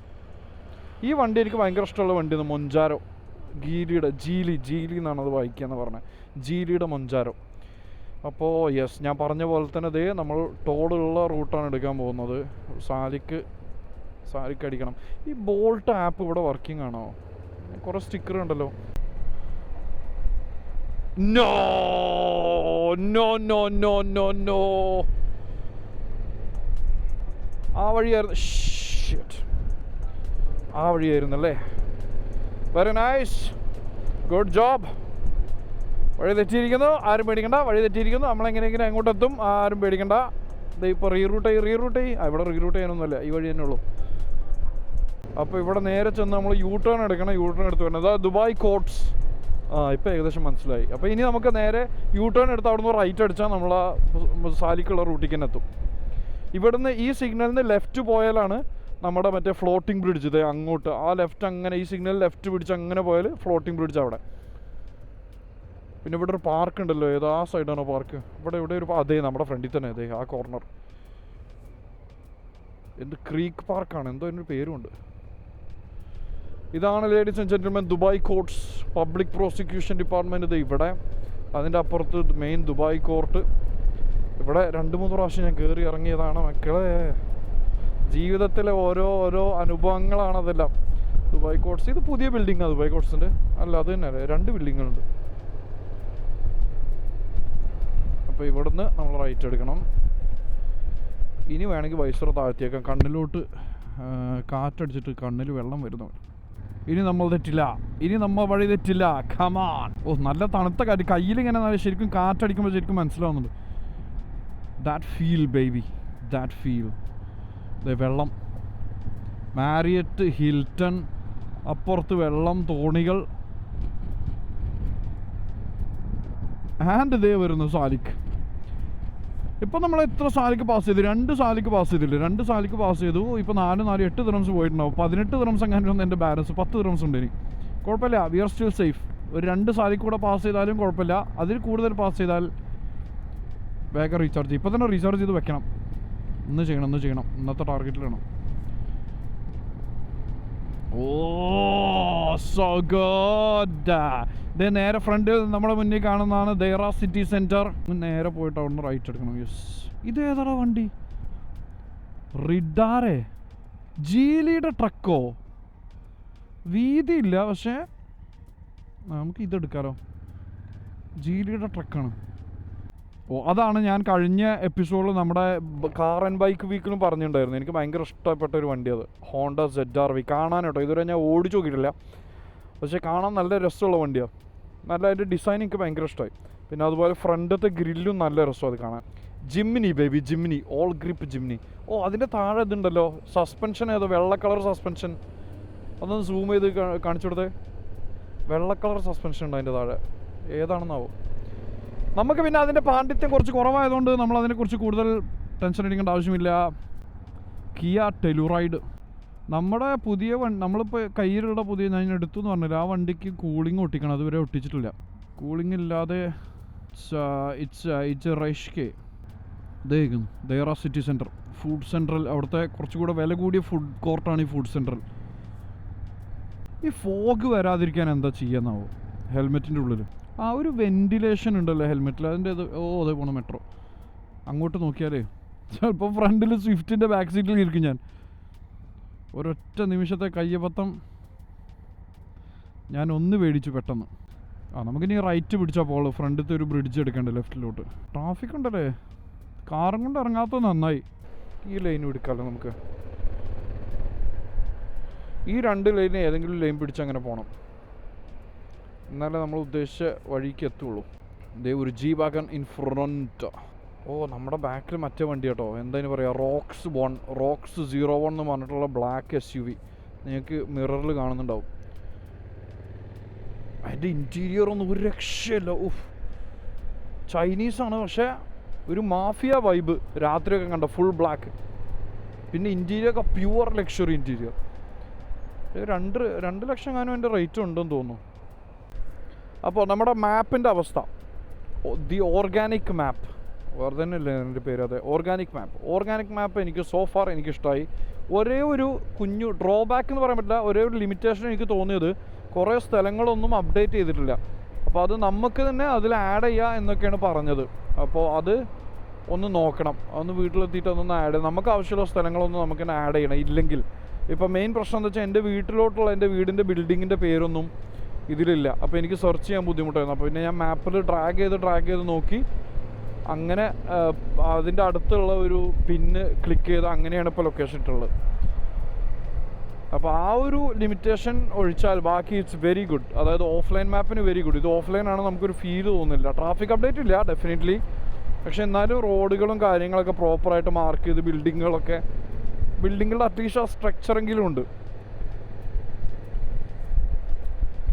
ഈ വണ്ടി എനിക്ക് ഭയങ്കര ഇഷ്ടമുള്ള വണ്ടിയാണ് മൊഞ്ചാരോ. ഗീലിയുടെ ജീലി എന്നാണ് അത് വായിക്കുക എന്ന് പറഞ്ഞത്. ജീലിയുടെ മൊഞ്ചാരോ. അപ്പോൾ യെസ്, ഞാൻ പറഞ്ഞ പോലെ തന്നെ ദേ നമ്മൾ ടോളുള്ള റൂട്ടാണ് എടുക്കാൻ പോകുന്നത്. സാലിക്ക് അടിക്കണം. ഈ ബോൾട്ട് ആപ്പ് ഇവിടെ വർക്കിംഗ് ആണോ? കുറേ സ്റ്റിക്കർ ഉണ്ടല്ലോ. നോ ആ വഴിയായിരുന്നല്ലേ. Very nice, good job. വഴി തെറ്റിയിരിക്കുന്നു, ആരും പേടിക്കണ്ട. നമ്മളെങ്ങനെയെങ്കിലും എങ്ങോട്ടെത്തും, ആരും പേടിക്കണ്ട. ഇത് ഇപ്പോൾ റീറൂട്ട് ചെയ്യ്. ഇവിടെ റീറൂട്ട് ചെയ്യാനൊന്നുമല്ല, ഈ വഴി തന്നെ ഉള്ളൂ. അപ്പോൾ ഇവിടെ നേരെ ചെന്ന് നമ്മൾ യൂ ടേൺ എടുക്കണം. യൂ ടേൺ എടുത്ത് വരണം. അതാ ദുബായ് കോട്ട്സ്. ഇപ്പോൾ ഏകദേശം മനസ്സിലായി. അപ്പോൾ ഇനി നമുക്ക് നേരെ യൂ ടേൺ എടുത്ത് അവിടുന്ന് റൈറ്റ് അടിച്ചാൽ നമ്മൾ ആ സാലിക്കുള്ള റൂട്ടിൽ തന്നെ എത്തും. ഇവിടുന്ന് ഈ സിഗ്നലിന് ലെഫ്റ്റ് പോയാലാണ് നമ്മുടെ മറ്റേ ഫ്ലോട്ടിംഗ് ബ്രിഡ്ജ്. ഇത് അങ്ങോട്ട് ആ ലെഫ്റ്റ്, അങ്ങനെ ഈ സിഗ്നൽ ലെഫ്റ്റ് പിടിച്ച് അങ്ങനെ പോയാൽ ഫ്ലോട്ടിംഗ് ബ്രിഡ്ജ് അവിടെ. പിന്നെ ഇവിടെ ഒരു പാർക്ക് ഉണ്ടല്ലോ. ഏതാ സൈഡാണോ പാർക്ക്? ഇവിടെ ഒരു അതേ നമ്മുടെ ഫ്രണ്ടിൽ തന്നെ അതെ ആ കോർണർ. എന്ത് ക്രീക്ക് പാർക്കാണ്, എന്തോ അതിനൊരു പേരുമുണ്ട്. ഇതാണ് ladies and gentlemen Dubai കോർട്ട്സ് public prosecution department. ഇത് ഇവിടെ, അതിൻ്റെ അപ്പുറത്ത് മെയിൻ ദുബായ് കോർട്ട്. ഇവിടെ 2-3 പ്രാവശ്യം ഞാൻ കയറി ഇറങ്ങിയതാണ് മക്കളെ. ജീവിതത്തിലെ ഓരോ അനുഭവങ്ങളാണ് അതെല്ലാം. ദുബായ് കോർട്ട്സ് ഇത് പുതിയ ബിൽഡിങ്ങാണ് ദുബായ് കോർട്ട്സിൻ്റെ. അല്ല, അത് തന്നെ അല്ലേ, 2 ബിൽഡിങ്ങുകളുണ്ട്. അപ്പോൾ ഇവിടുന്ന് നമ്മൾ റൈറ്റ് എടുക്കണം. ഇനി വേണമെങ്കിൽ വൈസർ താഴ്ത്തിയേക്കാം. കണ്ണിലോട്ട് കാറ്റടിച്ചിട്ട് കണ്ണിൽ വെള്ളം വരുന്നു. ഇനി നമ്മൾ വഴി തെറ്റില്ല. കമാൺ. ഓ നല്ല തണുത്ത കാറ്റ് കയ്യിലിങ്ങനെ ശരിക്കും കാറ്റടിക്കുമ്പോൾ ശരിക്കും മനസ്സിലാവുന്നുണ്ട്. That feel baby, that feel. വെള്ളം, മാരിയറ്റ്, ഹിൽട്ടൺ, അപ്പുറത്ത് വെള്ളം, തോണികൾ. ആൻഡ് ഇതേ വരുന്നു സാലിക്ക്. ഇപ്പം നമ്മൾ എത്ര സാലിക്ക് പാസ് ചെയ്തു? 2 സാലിക്ക് പാസ് ചെയ്തില്ല. 2 സാലിക്ക് പാസ് ചെയ്തു. ഇപ്പോൾ 8 ദിറംസ് പോയിട്ടുണ്ടാവും. 18 ദിറംസ് അങ്ങനെ എൻ്റെ ബാലൻസ്. 10 ദിറംസ് ഉണ്ട് ഇനി. കുഴപ്പമില്ല, വി ആർ സ്റ്റിൽ സേഫ്. ഒരു 2 സാലിക്ക് കൂടെ പാസ് ചെയ്താലും കുഴപ്പമില്ല. അതിൽ കൂടുതൽ പാസ് ചെയ്താൽ വേഗം റീചാർജ് ചെയ്യും. ഇപ്പോൾ തന്നെ റീചാർജ് ചെയ്ത് വെക്കണം. ഇന്ന് ചെയ്യണം. ഇന്നത്തെ ടാർഗറ്റിലാണ്. ഓ സോ ഗുഡ്. ഇത് നേരെ ഫ്രണ്ട് നമ്മുടെ മുന്നിൽ കാണുന്നതാണ് ദൈറ സിറ്റി സെൻറ്റർ. നേരെ പോയിട്ട് അവിടുന്ന് റൈറ്റ് എടുക്കണം. യെസ്, ഇതേതാ വണ്ടി? റിഡാറെ ജീലിയുടെ ട്രക്കോ? വീതിയില്ല, പക്ഷേ നമുക്ക് ഇതെടുക്കാമല്ലോ. ജീലിയുടെ ട്രക്കാണ്. ഓ അതാണ് ഞാൻ കഴിഞ്ഞ എപ്പിസോഡിൽ നമ്മുടെ കാർ ആൻഡ് ബൈക്ക് വീക്കിലും പറഞ്ഞിട്ടുണ്ടായിരുന്നു. എനിക്ക് ഭയങ്കര ഇഷ്ടപ്പെട്ട ഒരു വണ്ടി അത്. Honda ZR-V. കാണാൻ കേട്ടോ, ഇതുവരെ ഞാൻ ഓടിച്ചു നോക്കിയിട്ടില്ല, പക്ഷേ കാണാൻ നല്ല രസമുള്ള വണ്ടിയാണ്. നല്ല അതിൻ്റെ ഡിസൈൻ എനിക്ക് ഭയങ്കര ഇഷ്ടമായി. പിന്നെ അതുപോലെ ഫ്രണ്ടത്തെ ഗ്രില്ലും നല്ല രസമാണ് അത് കാണാൻ. ജിമ്മിനി ബേബി, ജിമ്മിനി, ഓൾ ഗ്രിപ്പ് ജിമ്മിനി. ഓ അതിൻ്റെ താഴെ ഇതുണ്ടല്ലോ സസ്പെൻഷൻ. ഏതോ വെള്ള കളർ സസ്പെൻഷൻ. അതൊന്ന് സൂം ചെയ്ത് കാണിച്ചു കൊടുത്തേ. വെള്ള കളർ സസ്പെൻഷൻ ഉണ്ട് അതിൻ്റെ താഴെ. ഏതാണെന്നാവും. നമുക്ക് പിന്നെ അതിൻ്റെ പാണ്ഡിത്യം കുറച്ച് കുറവായതുകൊണ്ട് നമ്മൾ അതിനെക്കുറിച്ച് കൂടുതൽ ടെൻഷൻ അടിക്കേണ്ട ആവശ്യമില്ല. കിയ ടെലുറൈഡ് നമ്മുടെ പുതിയ നമ്മളിപ്പോൾ കയ്യിലുള്ള പുതിയ ഞാൻ എടുത്തു എന്ന് പറഞ്ഞില്ല. ആ വണ്ടിക്ക് കൂളിംഗ് ഒട്ടിക്കണം. അതുവരെ ഒട്ടിച്ചിട്ടില്ല. കൂളിംഗ് ഇല്ലാതെ ഇറ്റ്സ് റൈഷ്കെ ഇതേക്കുന്നു. Deira city centre food central. അവിടുത്തെ കുറച്ചുകൂടെ വില കൂടിയ ഫുഡ് കോർട്ടാണ് ഈ ഫുഡ് സെൻട്രൽ. ഈ ഫോഗ് വരാതിരിക്കാൻ എന്താ ചെയ്യാന്നാവോ ഹെൽമെറ്റിൻ്റെ ഉള്ളിൽ? ആ ഒരു വെൻറ്റിലേഷൻ ഉണ്ടല്ലോ ഹെൽമെറ്റിൽ, അതിൻ്റെ അത്. ഓ അതേ പോണ മെട്രോ. അങ്ങോട്ട് നോക്കിയാലേ ചിലപ്പോൾ ഫ്രണ്ടിൽ സ്വിഫ്റ്റിൻ്റെ ബാക്ക് സീറ്റിൽ ഇരിക്കും ഞാൻ. ഒരൊറ്റ നിമിഷത്തെ കയ്യബദ്ധം ഞാൻ ഒന്ന് പേടിച്ചു പെട്ടെന്ന്. നമുക്കിനി റൈറ്റ് പിടിച്ചാൽ പോളൂ. ഫ്രണ്ടിലത്തെ ഒരു ബ്രിഡ്ജ് എടുക്കണ്ടേ ലെഫ്റ്റിലോട്ട്. ട്രാഫിക് ഉണ്ടല്ലേ, കാറും കൊണ്ട് ഇറങ്ങാത്തത് നന്നായി. ഈ ലൈൻ എടുക്കാമല്ലോ നമുക്ക്. ഈ 2 ലൈൻ ഏതെങ്കിലും ലൈൻ പിടിച്ച് അങ്ങനെ പോകണം, എന്നാലേ നമ്മൾ ഉദ്ദേശിച്ച വഴിക്ക് എത്തുള്ളൂ. ഇതേ ഒരു ജി വാഗൺ ഇൻ ഫ്രണ്ട്. ഓ നമ്മുടെ ബാക്കിൽ മറ്റേ വണ്ടി കേട്ടോ. എന്താ പറയുക, റോക്സ് 01 എന്ന് പറഞ്ഞിട്ടുള്ള ബ്ലാക്ക് SUV. നിങ്ങൾക്ക് മിററിൽ കാണുന്നുണ്ടാവും. അതിൻ്റെ ഇൻറ്റീരിയർ ഒന്നും ഒരു രക്ഷയില്ല. ചൈനീസാണ്, പക്ഷേ ഒരു മാഫിയ വൈബ്. രാത്രിയൊക്കെ കണ്ട ഫുൾ ബ്ലാക്ക്. പിന്നെ ഇൻറ്റീരിയർ ഒക്കെ പ്യുവർ ലക്ഷറി ഇൻറ്റീരിയർ. 2 ലക്ഷം കാണും എൻ്റെ റേറ്റ് ഉണ്ടെന്ന് തോന്നുന്നു. അപ്പോൾ നമ്മുടെ മാപ്പിൻ്റെ അവസ്ഥ, ദി ഓർഗാനിക് മാപ്പ്, വേറെ തന്നെ അല്ലേ എൻ്റെ പേര്? അതെ, ഓർഗാനിക് മാപ്പ്. ഓർഗാനിക് മാപ്പ് എനിക്ക് സോ ഫാർ എനിക്കിഷ്ടമായി. ഒരേ ഒരു കുഞ്ഞു ഡ്രോബാക്ക് എന്ന് പറയാൻ പറ്റില്ല, ഒരേ ഒരു ലിമിറ്റേഷൻ എനിക്ക് തോന്നിയത് കുറേ സ്ഥലങ്ങളൊന്നും അപ്ഡേറ്റ് ചെയ്തിട്ടില്ല. അപ്പോൾ അത് നമുക്ക് തന്നെ അതിൽ ആഡ് ചെയ്യുക എന്നൊക്കെയാണ് പറഞ്ഞത്. അപ്പോൾ അത് ഒന്ന് നോക്കണം, ഒന്ന് വീട്ടിലെത്തിയിട്ട് അതൊന്ന് ആഡ് ചെയ്യണം. നമുക്ക് ആവശ്യമുള്ള സ്ഥലങ്ങളൊന്നും നമുക്ക് തന്നെ ആഡ് ചെയ്യണം. ഇല്ലെങ്കിൽ ഇപ്പോൾ മെയിൻ പ്രശ്നം എന്താ വെച്ചാൽ എൻ്റെ വീട്ടിലോട്ടുള്ള എൻ്റെ വീടിൻ്റെ ബിൽഡിങ്ങിൻ്റെ പേരൊന്നും ഇതിലില്ല. അപ്പോൾ എനിക്ക് സെർച്ച് ചെയ്യാൻ ബുദ്ധിമുട്ടായിരുന്നു. അപ്പോൾ പിന്നെ ഞാൻ മാപ്പിൽ ഡ്രാഗ് ചെയ്ത് നോക്കി അങ്ങനെ അതിൻ്റെ അടുത്തുള്ള ഒരു പിന്ന് ക്ലിക്ക് ചെയ്ത് അങ്ങനെയാണ് ഇപ്പോൾ ലൊക്കേഷൻ ഇട്ടുള്ളത്. അപ്പോൾ ആ ഒരു ലിമിറ്റേഷൻ ഒഴിച്ചാൽ ബാക്കി ഇറ്റ്സ് വെരി ഗുഡ്. അതായത് ഓഫ്ലൈൻ മാപ്പിന് വെരി ഗുഡ്. ഇത് ഓഫ്ലൈൻ ആണ്, നമുക്കൊരു ഫീൽ തോന്നുന്നില്ല. ട്രാഫിക് അപ്ഡേറ്റ് ഇല്ല ഡെഫിനറ്റ്ലി, പക്ഷെ എന്നാലും റോഡുകളും കാര്യങ്ങളൊക്കെ പ്രോപ്പറായിട്ട് മാർക്ക് ചെയ്ത് ബിൽഡിങ്ങുകളുടെ അറ്റ്ലീസ്റ്റ് ആ സ്ട്രക്ചറെങ്കിലും ഉണ്ട്.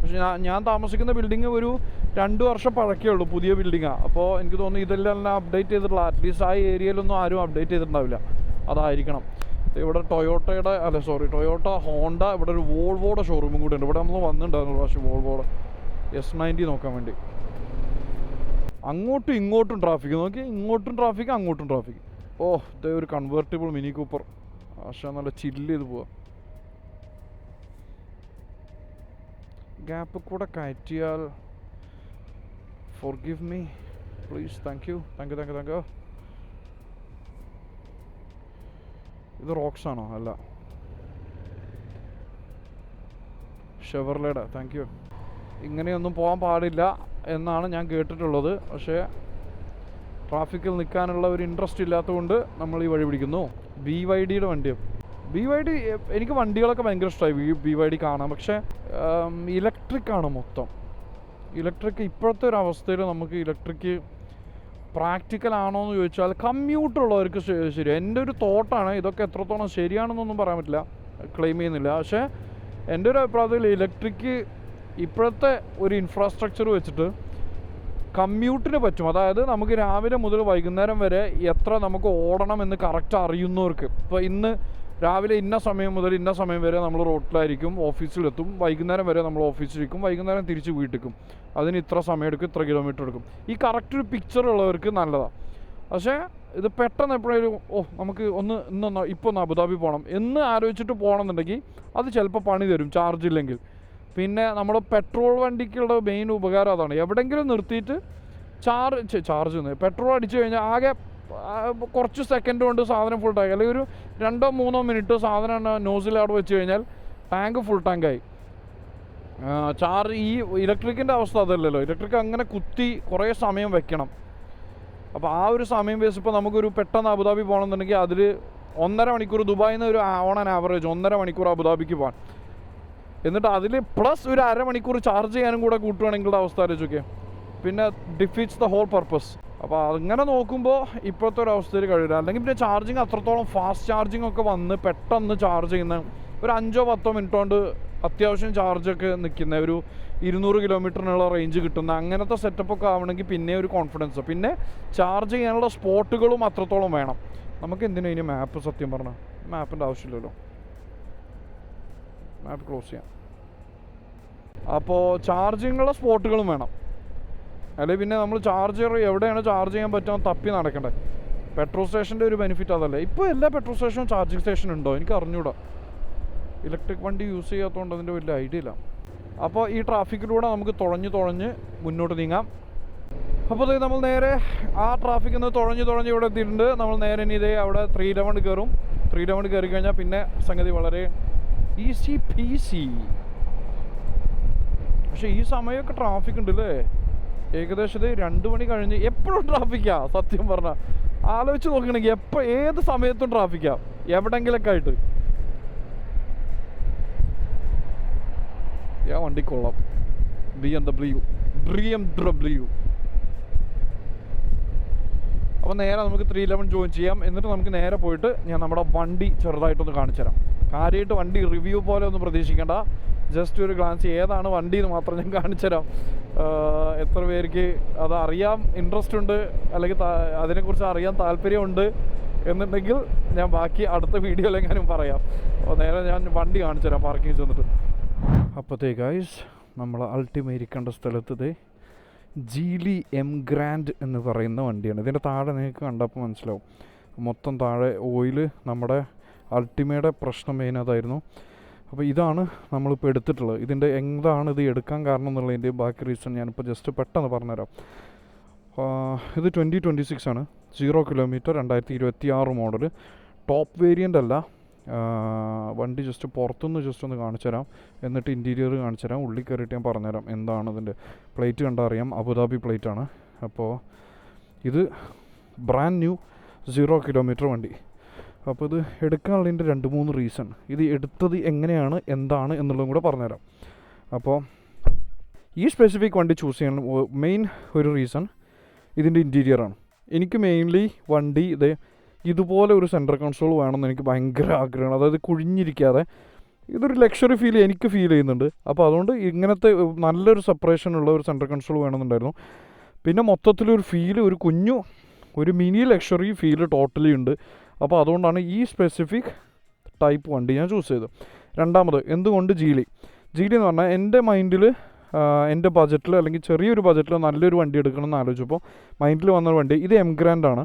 പക്ഷെ ഞാൻ താമസിക്കുന്ന ബിൽഡിങ് ഒരു 2 വർഷം പഴക്കേ ഉള്ളൂ, പുതിയ ബിൽഡിങ്ങാണ്. അപ്പോൾ എനിക്ക് തോന്നുന്നു ഇതെല്ലാം അപ്ഡേറ്റ് ചെയ്തിട്ടുള്ള, അറ്റ്ലീസ്റ്റ് ആ ഏരിയയിലൊന്നും ആരും അപ്ഡേറ്റ് ചെയ്തിട്ടുണ്ടാവില്ല. അതായിരിക്കണം. ഇവിടെ ടൊയോട്ട, ഹോണ്ട, ഇവിടെ ഒരു വോൾവോയുടെ ഷോറൂമും കൂടെ ഉണ്ട്. ഇവിടെ നമ്മൾ വന്നിട്ടുണ്ടായിരുന്നു പക്ഷേ വോൾവോയുടെ S90 നോക്കാൻ വേണ്ടി. അങ്ങോട്ടും ഇങ്ങോട്ടും ട്രാഫിക് നോക്കി, ഇങ്ങോട്ടും ട്രാഫിക് അങ്ങോട്ടും ട്രാഫിക്. ഇതേ ഒരു കൺവേർട്ടിബിൾ മിനി കൂപ്പർ, പക്ഷേ നല്ല ചില്ല് ചെയ്ത് പോവാം. ഗ്യാപ്പ് കൂടെ കയറ്റിയാൽ forgive me please. thank you. ഇത് റോക്സ് ആണോ? അല്ല, ഷെവർലേയുടെ. Thank you. ഇങ്ങനെയൊന്നും പോകാൻ പാടില്ല എന്നാണ് ഞാൻ കേട്ടിട്ടുള്ളത്. പക്ഷേ ട്രാഫിക്കിൽ നിൽക്കാനുള്ള ഒരു ഇൻട്രസ്റ്റ് ഇല്ലാത്തതുകൊണ്ട് നമ്മൾ ഈ വഴി പിടിക്കുന്നു. BYDയുടെ വണ്ടിയാണ്. BYD എനിക്ക് വണ്ടികളൊക്കെ ഭയങ്കര ഇഷ്ടമായി. BYD കാണാം, പക്ഷേ ഇലക്ട്രിക് ആണ് മൊത്തം. ഇലക്ട്രിക് ഇപ്പോഴത്തെ ഒരു അവസ്ഥയിൽ നമുക്ക് ഇലക്ട്രിക് പ്രാക്ടിക്കൽ ആണോ എന്ന് ചോദിച്ചാൽ കമ്മ്യൂട്ടുള്ളവർക്ക് ശരി. എൻ്റെ ഒരു തോട്ടാണ്, ഇതൊക്കെ എത്രത്തോളം ശരിയാണെന്നൊന്നും പറയാൻ പറ്റില്ല, ക്ലെയിം ചെയ്യുന്നില്ല. പക്ഷേ എൻ്റെ ഒരു അഭിപ്രായത്തിൽ ഇലക്ട്രിക് ഇപ്പോഴത്തെ ഒരു ഇൻഫ്രാസ്ട്രക്ചർ വെച്ചിട്ട് കമ്മ്യൂട്ടിന് പറ്റും. അതായത് നമുക്ക് രാവിലെ മുതൽ വൈകുന്നേരം വരെ എത്ര നമുക്ക് ഓടണം എന്ന് കറക്റ്റ് അറിയുന്നവർക്ക്. ഇപ്പോൾ ഇന്ന് രാവിലെ ഇന്ന സമയം മുതൽ ഇന്ന സമയം വരെ നമ്മൾ റോട്ടിലായിരിക്കും, ഓഫീസിലെത്തും. വൈകുന്നേരം വരെ നമ്മൾ ഓഫീസിലിരിക്കും, വൈകുന്നേരം തിരിച്ച് വീട്ടിലേക്കും. അതിന് ഇത്ര സമയം എടുക്കും, ഇത്ര കിലോമീറ്റർ എടുക്കും. ഈ കറക്റ്റ് ഒരു പിക്ചർ ഉള്ളവർക്ക് നല്ലതാണ്. പക്ഷേ ഇത് പെട്ടെന്ന് എപ്പോഴേലും നമുക്ക് ഇപ്പോൾ ഒന്ന് അബുദാബി പോകണം എന്ന് ആലോചിച്ചിട്ട് പോകണമെന്നുണ്ടെങ്കിൽ അത് ചിലപ്പോൾ പണി തരും ചാർജ് ഇല്ലെങ്കിൽ. പിന്നെ നമ്മുടെ പെട്രോൾ വണ്ടിക്കുള്ള മെയിൻ ഉപകാരം അതാണ്. എവിടെയെങ്കിലും നിർത്തിയിട്ട് പെട്രോൾ അടിച്ചു കഴിഞ്ഞാൽ ആകെ കുറച്ച് സെക്കൻഡ് കൊണ്ട് സാധനം ഫുൾ ടാങ്ക്, അല്ലെങ്കിൽ ഒരു 2-3 മിനിറ്റ് സാധനം നോസിൽ അവിടെ വെച്ച് കഴിഞ്ഞാൽ ടാങ്ക് ഫുൾ ടാങ്കായി. ഈ ഇലക്ട്രിക്കിൻ്റെ അവസ്ഥ അതല്ലല്ലോ. ഇലക്ട്രിക് അങ്ങനെ കുത്തി കുറേ സമയം വെക്കണം. അപ്പോൾ ആ ഒരു സമയം വേസ്റ്റ്. ഇപ്പോൾ നമുക്കൊരു പെട്ടെന്ന് അബുദാബി പോകണമെന്നുണ്ടെങ്കിൽ അതിൽ 1.5 മണിക്കൂർ, ദുബായിൽ നിന്ന് ഒരു ഓൺ ആൻ ആവറേജ് 1.5 മണിക്കൂർ അബുദാബിക്ക് പോകാൻ. എന്നിട്ട് അതിൽ പ്ലസ് ഒരു 1/2 മണിക്കൂർ ചാർജ് ചെയ്യാനും കൂടെ കൂട്ടുവാണെങ്കിലുള്ള അവസ്ഥ ആലോചിച്ചൊക്കെ, പിന്നെ ഡിഫീറ്റ്സ് ദ ഹോൾ പർപ്പസ്. അപ്പോൾ അങ്ങനെ നോക്കുമ്പോൾ ഇപ്പോഴത്തെ ഒരു അവസ്ഥയിൽ കഴിയില്ല. അല്ലെങ്കിൽ പിന്നെ ചാർജിങ് അത്രത്തോളം ഫാസ്റ്റ് ചാർജിങ് ഒക്കെ വന്ന് പെട്ടെന്ന് ചാർജ് ചെയ്യുന്ന ഒരു 5-10 മിനിറ്റ് കൊണ്ട് അത്യാവശ്യം ചാർജൊക്കെ നിൽക്കുന്ന ഒരു 200 കിലോമീറ്ററിനുള്ള റേഞ്ച് കിട്ടുന്ന അങ്ങനത്തെ സെറ്റപ്പൊക്കെ ആവണമെങ്കിൽ പിന്നെ ഒരു കോൺഫിഡൻസ്. പിന്നെ ചാർജ് ചെയ്യാനുള്ള സ്പോട്ടുകളും അത്രത്തോളം വേണം. നമുക്ക് എന്തിനാ ഇനി മാപ്പ്? സത്യം പറഞ്ഞാൽ മാപ്പിൻ്റെ ആവശ്യമില്ലല്ലോ, മാപ്പ് ക്ലോസ് ചെയ്യാം. അപ്പോൾ ചാർജിങ്ങുള്ള സ്പോട്ടുകളും വേണം. അല്ലെങ്കിൽ പിന്നെ നമ്മൾ ചാർജർ എവിടെയാണ് ചാർജ് ചെയ്യാൻ പറ്റുമോ തപ്പി നടക്കണ്ടേ. പെട്രോൾ സ്റ്റേഷൻ്റെ ഒരു ബെനിഫിറ്റ് അതല്ലേ. ഇപ്പോൾ എല്ലാ പെട്രോൾ സ്റ്റേഷനും ചാർജിങ് സ്റ്റേഷൻ ഉണ്ടോ എനിക്ക് അറിഞ്ഞൂടാ. ഇലക്ട്രിക് വണ്ടി യൂസ് ചെയ്യാത്തതുകൊണ്ട് അതിൻ്റെ വലിയ ഐഡിയ ഇല്ല. അപ്പോൾ ഈ ട്രാഫിക്കിലൂടെ നമുക്ക് തുഴഞ്ഞ് മുന്നോട്ട് നീങ്ങാം. അപ്പോൾ നമ്മൾ നേരെ ആ ട്രാഫിക്കിൽ നിന്ന് തുഴഞ്ഞ് ഇവിടെ എത്തിയിട്ടുണ്ട്. നമ്മൾ നേരെ ഇനി ഇതേ അവിടെ 311 കയറും. 311 കയറി കഴിഞ്ഞാൽ പിന്നെ സംഗതി വളരെ ഈസി പീസി. പക്ഷേ ഈ സമയമൊക്കെ ട്രാഫിക് ഉണ്ടല്ലേ. ഏകദേശം 2 മണി കഴിഞ്ഞ് എപ്പോഴും ട്രാഫിക്കാണ്. സത്യം പറഞ്ഞാൽ ആലോചിച്ച് നോക്കുകയാണെങ്കിൽ ഏത് സമയത്തും ട്രാഫിക്കാണ് എവിടെയെങ്കിലൊക്കെ ആയിട്ട്. വണ്ടി കൊള്ളാം, BMW. അപ്പോൾ നേരെ നമുക്ക് 311 ജോയിൻ ചെയ്യാം. എന്നിട്ട് നമുക്ക് നേരെ പോയിട്ട് ഞാൻ നമ്മുടെ വണ്ടി ചെറുതായിട്ടൊന്ന് കാണിച്ചു തരാം. കാര്യമായിട്ട് വണ്ടി റിവ്യൂ പോലെ ഒന്നും പ്രതീക്ഷിക്കേണ്ട, ജസ്റ്റ് ഒരു ഗ്ലാൻസ് ഏതാണ് വണ്ടി എന്ന് മാത്രം ഞാൻ കാണിച്ചു തരാം. എത്ര പേർക്ക് അത് അറിയാൻ ഇൻട്രസ്റ്റ് ഉണ്ട് അല്ലെങ്കിൽ അതിനെക്കുറിച്ച് അറിയാൻ താല്പര്യമുണ്ട് എന്നുണ്ടെങ്കിൽ ഞാൻ ബാക്കി അടുത്ത വീഡിയോയിലെങ്ങാനും പറയാം. അപ്പോൾ നേരെ ഞാൻ വണ്ടി കാണിച്ചു തരാം പാർക്കിംഗ് ചെന്നിട്ട്. അപ്പോഴത്തേ ഗൈസ് നമ്മൾ അൾട്ടിമേരിക്കേണ്ട സ്ഥലത്ത് ജീലി എം ഗ്രാൻഡ് എന്ന് പറയുന്ന വണ്ടിയാണ്. ഇതിൻ്റെ താഴെ നിങ്ങൾക്ക് കണ്ടപ്പോൾ മനസ്സിലാവും, മൊത്തം താഴെ ഓയിൽ. നമ്മുടെ അൾട്ടിമയുടെ പ്രശ്നം മെയിൻ അതായിരുന്നു. അപ്പോൾ ഇതാണ് നമ്മളിപ്പോൾ എടുത്തിട്ടുള്ളത്. ഇതിൻ്റെ എന്താണ് ഇത് എടുക്കാൻ കാരണം എന്നുള്ളതിൻ്റെ ബാക്കി റീസൺ ഞാനിപ്പോൾ ജസ്റ്റ് പെട്ടെന്ന് പറഞ്ഞുതരാം. ഇത് 2026 ആണ്, 0 കിലോമീറ്റർ, 2026 മോഡൽ, ടോപ്പ് വേരിയൻ്റ് അല്ല. വണ്ടി ജസ്റ്റ് പുറത്തുനിന്ന് ജസ്റ്റ് ഒന്ന് കാണിച്ചു തരാം, എന്നിട്ട് ഇൻറ്റീരിയർ കാണിച്ചു തരാം. ഉള്ളിൽ കയറിയിട്ട് ഞാൻ പറഞ്ഞുതരാം എന്താണ് ഇതിൻ്റെ. പ്ലേറ്റ് കണ്ടാൽ അറിയാം, അബുദാബി പ്ലേറ്റാണ്. അപ്പോൾ ഇത് ബ്രാൻഡ് ന്യൂ 0 കിലോമീറ്റർ വണ്ടി. അപ്പോൾ ഇത് എടുക്കാനുള്ളതിൻ്റെ 2-3 റീസൺ, ഇത് എടുത്തത് എങ്ങനെയാണ് എന്താണ് എന്നുള്ളതും കൂടെ പറഞ്ഞുതരാം. അപ്പോൾ ഈ സ്പെസിഫിക് വണ്ടി ചൂസ് ചെയ്യാൻ മെയിൻ ഒരു റീസൺ ഇതിൻ്റെ ഇൻറ്റീരിയറാണ്. എനിക്ക് മെയിൻലി വണ്ടി ഇതുപോലെ ഒരു സെൻറ്റർ കൺസോൾ വേണമെന്ന് എനിക്ക് ഭയങ്കര ആഗ്രഹമാണ്. അതായത് കുഴിഞ്ഞിരിക്കാതെ ഇതൊരു ലക്ഷറി എനിക്ക് ഫീൽ ചെയ്യുന്നുണ്ട്. അപ്പോൾ അതുകൊണ്ട് ഇങ്ങനത്തെ നല്ലൊരു സെപ്പറേഷനുള്ള ഒരു സെൻറ്റർ കൺസോൾ വേണമെന്നുണ്ടായിരുന്നു. പിന്നെ മൊത്തത്തിലൊരു ഫീല്, ഒരു മിനി ലക്ഷറി ഫീല് ടോട്ടലി ഉണ്ട്. അപ്പോൾ അതുകൊണ്ടാണ് ഈ സ്പെസിഫിക് ടൈപ്പ് വണ്ടി ഞാൻ ചൂസ് ചെയ്തത്. രണ്ടാമത് എന്തുകൊണ്ട് ജീലി എന്ന് പറഞ്ഞാൽ എൻ്റെ മൈൻഡിൽ, എൻ്റെ ബജറ്റിൽ അല്ലെങ്കിൽ ചെറിയൊരു ബജറ്റിൽ നല്ലൊരു വണ്ടി എടുക്കണമെന്ന് ആലോചിച്ചപ്പോൾ മൈൻഡിൽ വന്നൊരു വണ്ടി ഇത് എം ഗ്രാൻഡാണ്.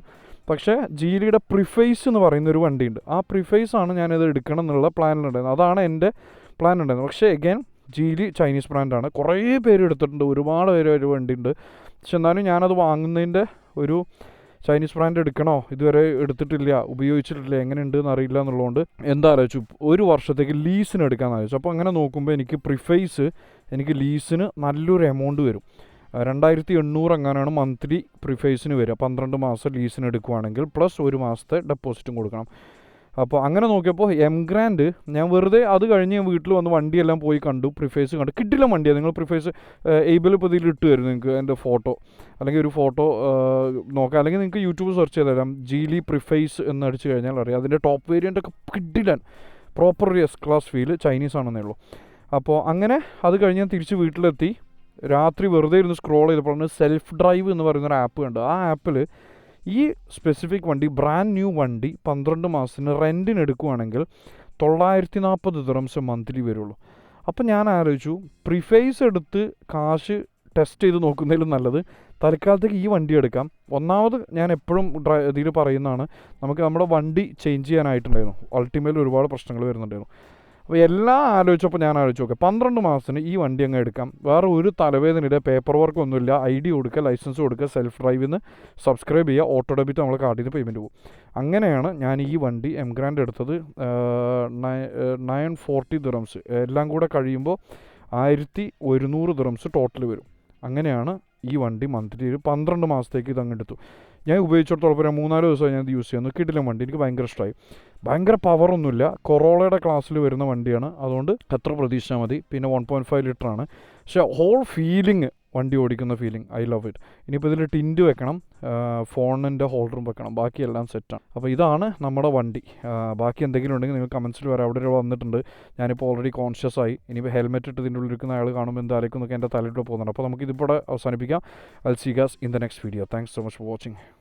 പക്ഷേ ജീലിയുടെ പ്രിഫേസ് എന്ന് പറയുന്നൊരു വണ്ടിയുണ്ട്. ആ പ്രിഫേസാണ് ഞാനിത് എടുക്കണം എന്നുള്ള പ്ലാനിലുണ്ടായിരുന്നത്. അതാണ് എൻ്റെ പ്ലാൻ ഉണ്ടായിരുന്നത്. പക്ഷേ എഗെയിൻ ജീലി ചൈനീസ് ബ്രാൻഡാണ്. കുറേ പേര് എടുത്തിട്ടുണ്ട്, ഒരുപാട് പേര് ഒരു വണ്ടിയുണ്ട്. പക്ഷെ എന്നാലും ഞാനത് വാങ്ങുന്നതിൻ്റെ ഒരു ചൈനീസ് ബ്രാൻഡ് എടുക്കണോ, ഇതുവരെ എടുത്തിട്ടില്ല, ഉപയോഗിച്ചിട്ടില്ല, എങ്ങനെയുണ്ട് എന്നറിയില്ല എന്നുള്ളതുകൊണ്ട് എന്താ ആലോചിച്ചു, ഒരു വർഷത്തേക്ക് ലീസിന് എടുക്കാമെന്ന് ആലോചിച്ചു. അപ്പോൾ അങ്ങനെ നോക്കുമ്പോൾ എനിക്ക് ലീസിന് നല്ലൊരു എമൗണ്ട് വരും. 2800 എങ്ങാനാണ് മന്ത്ലി പ്രിഫേസിന് വരിക. 12 മാസം ലീസിന് എടുക്കുവാണെങ്കിൽ പ്ലസ് 1 മാസത്തെ ഡെപ്പോസിറ്റും കൊടുക്കണം. അപ്പോൾ അങ്ങനെ നോക്കിയപ്പോൾ എം ഗ്രാൻഡ് ഞാൻ വെറുതെ അത് കഴിഞ്ഞ് ഞാൻ വീട്ടിൽ വന്ന് വണ്ടിയെല്ലാം പോയി കണ്ടു, പ്രിഫേസ് കണ്ടു. കിട്ടില്ല വണ്ടിയാണ്. നിങ്ങൾ പ്രിഫേസ് ഏബിൾ ഇപ്പോൾ ഇതിൽ ഇട്ട് തരും നിങ്ങൾക്ക് എൻ്റെ ഫോട്ടോ, അല്ലെങ്കിൽ ഒരു ഫോട്ടോ നോക്കാം, അല്ലെങ്കിൽ നിങ്ങൾക്ക് യൂട്യൂബ് സെർച്ച് ചെയ്ത് തരാം. ജീലി പ്രിഫേസ് എന്ന് അടിച്ച് കഴിഞ്ഞാൽ അറിയാം. അതിൻ്റെ ടോപ്പ് വേരിയൻ്റ് ഒക്കെ കിട്ടില്ല, proper S class feel, Chinese ആണെന്നേ ഉള്ളൂ. അപ്പോൾ അങ്ങനെ അത് കഴിഞ്ഞ് ഞാൻ തിരിച്ച് വീട്ടിലെത്തി. രാത്രി വെറുതെ ഇരുന്ന് സ്ക്രോൾ ചെയ്തപ്പോഴാണ് സെൽഫ് ഡ്രൈവ് എന്ന് പറയുന്നൊരു ആപ്പ് കണ്ടു. ആ ആപ്പിൽ ഈ സ്പെസിഫിക് വണ്ടി, ബ്രാൻഡ് ന്യൂ വണ്ടി 12 മാസത്തിന് റെൻറ്റിന് എടുക്കുകയാണെങ്കിൽ 940 ദിറംസ് മന്ത്ലി വരുള്ളൂ. അപ്പം ഞാൻ ആലോചിച്ചു, പ്രിഫേസ് എടുത്ത് കാശ് ടെസ്റ്റ് ചെയ്ത് നോക്കുന്നതിലും നല്ലത് തൽക്കാലത്തേക്ക് ഈ വണ്ടി എടുക്കാം. ഒന്നാമത് ഞാൻ എപ്പോഴും ഇതിൽ പറയുന്നതാണ്, നമുക്ക് നമ്മുടെ വണ്ടി ചേഞ്ച് ചെയ്യാനായിട്ടുണ്ടായിരുന്നു. അൾട്ടിമേറ്റിൽ ഒരുപാട് പ്രശ്നങ്ങൾ വരുന്നുണ്ടായിരുന്നു. അപ്പോൾ എല്ലാം ആലോചിച്ചപ്പോൾ ഞാൻ ആലോചിച്ചു, ഓക്കെ 12 മാസത്തിന് ഈ വണ്ടി അങ്ങ് എടുക്കാം. വേറെ ഒരു തലവേദനയുടെ പേപ്പർ വർക്ക് ഒന്നുമില്ല. ID കൊടുക്കുക, ലൈസൻസ് കൊടുക്കുക, സെൽഫ് ഡ്രൈവിന്ന് സബ്സ്ക്രൈബ് ചെയ്യുക, ഓട്ടോ ഡെബിറ്റ് നമ്മൾ കാർഡിൽ നിന്ന് പേയ്മെൻറ്റ് പോകും. അങ്ങനെയാണ് ഞാൻ ഈ വണ്ടി എം ഗ്രാൻഡ് എടുത്തത്. 940 ദിറംസ് എല്ലാം കൂടെ കഴിയുമ്പോൾ 1100 ദിറംസ് ടോട്ടൽ വരും. അങ്ങനെയാണ് ഈ വണ്ടി മന്ത്ലി 12 മാസത്തേക്ക് ഇത് അങ്ങ് എടുത്തു. ഞാൻ ഉപയോഗിച്ചിടത്തോളം ഒരു 3-4 ദിവസമായി ഞാൻ ഇത് യൂസ് ചെയ്യുന്നു. കിട്ടില്ല വണ്ടി, എനിക്ക് ഭയങ്കര ഇഷ്ടമായി. ഭയങ്കര പവറൊന്നുമില്ല, കൊറോളയുടെ ക്ലാസ്സിൽ വരുന്ന വണ്ടിയാണ്. അതുകൊണ്ട് എത്ര പ്രതീക്ഷിച്ചാൽ മതി. പിന്നെ 1.5 ലിറ്ററാണ്. പക്ഷേ ഹോൾ ഫീലിംഗ്, വണ്ടി ഓടിക്കുന്ന ഫീലിംഗ്, ഐ ലവ് ഇറ്റ്. ഇനിയിപ്പോൾ ഇതിൽ ടിൻറ്റ് വെക്കണം, ഫോണിൻ്റെ ഹോൾഡറും വെക്കണം, ബാക്കിയെല്ലാം സെറ്റാണ്. അപ്പോൾ ഇതാണ് നമ്മുടെ വണ്ടി. ബാക്കി എന്തെങ്കിലും ഉണ്ടെങ്കിൽ നിങ്ങൾ കമൻസിൽ വരാം. അവിടെ വന്നിട്ടുണ്ട്, ഞാനിപ്പോൾ ഓൾറെഡി കോൺഷ്യസ് ആയി. ഇനിയിപ്പോൾ ഹെൽമെറ്റ് ഇട്ട് ഇതിൻ്റെ ഉള്ളിലിരിക്കുന്ന അയാൾ കാണുമ്പോൾ എന്തായാലും എന്നൊക്കെ എൻ്റെ തലയിലൂടെ പോകുന്നുണ്ട്. അപ്പോൾ നമുക്കിതിപ്പോൾ അവസാനിപ്പിക്കാം. I'll see you guys in the next video. Thanks so much for watching.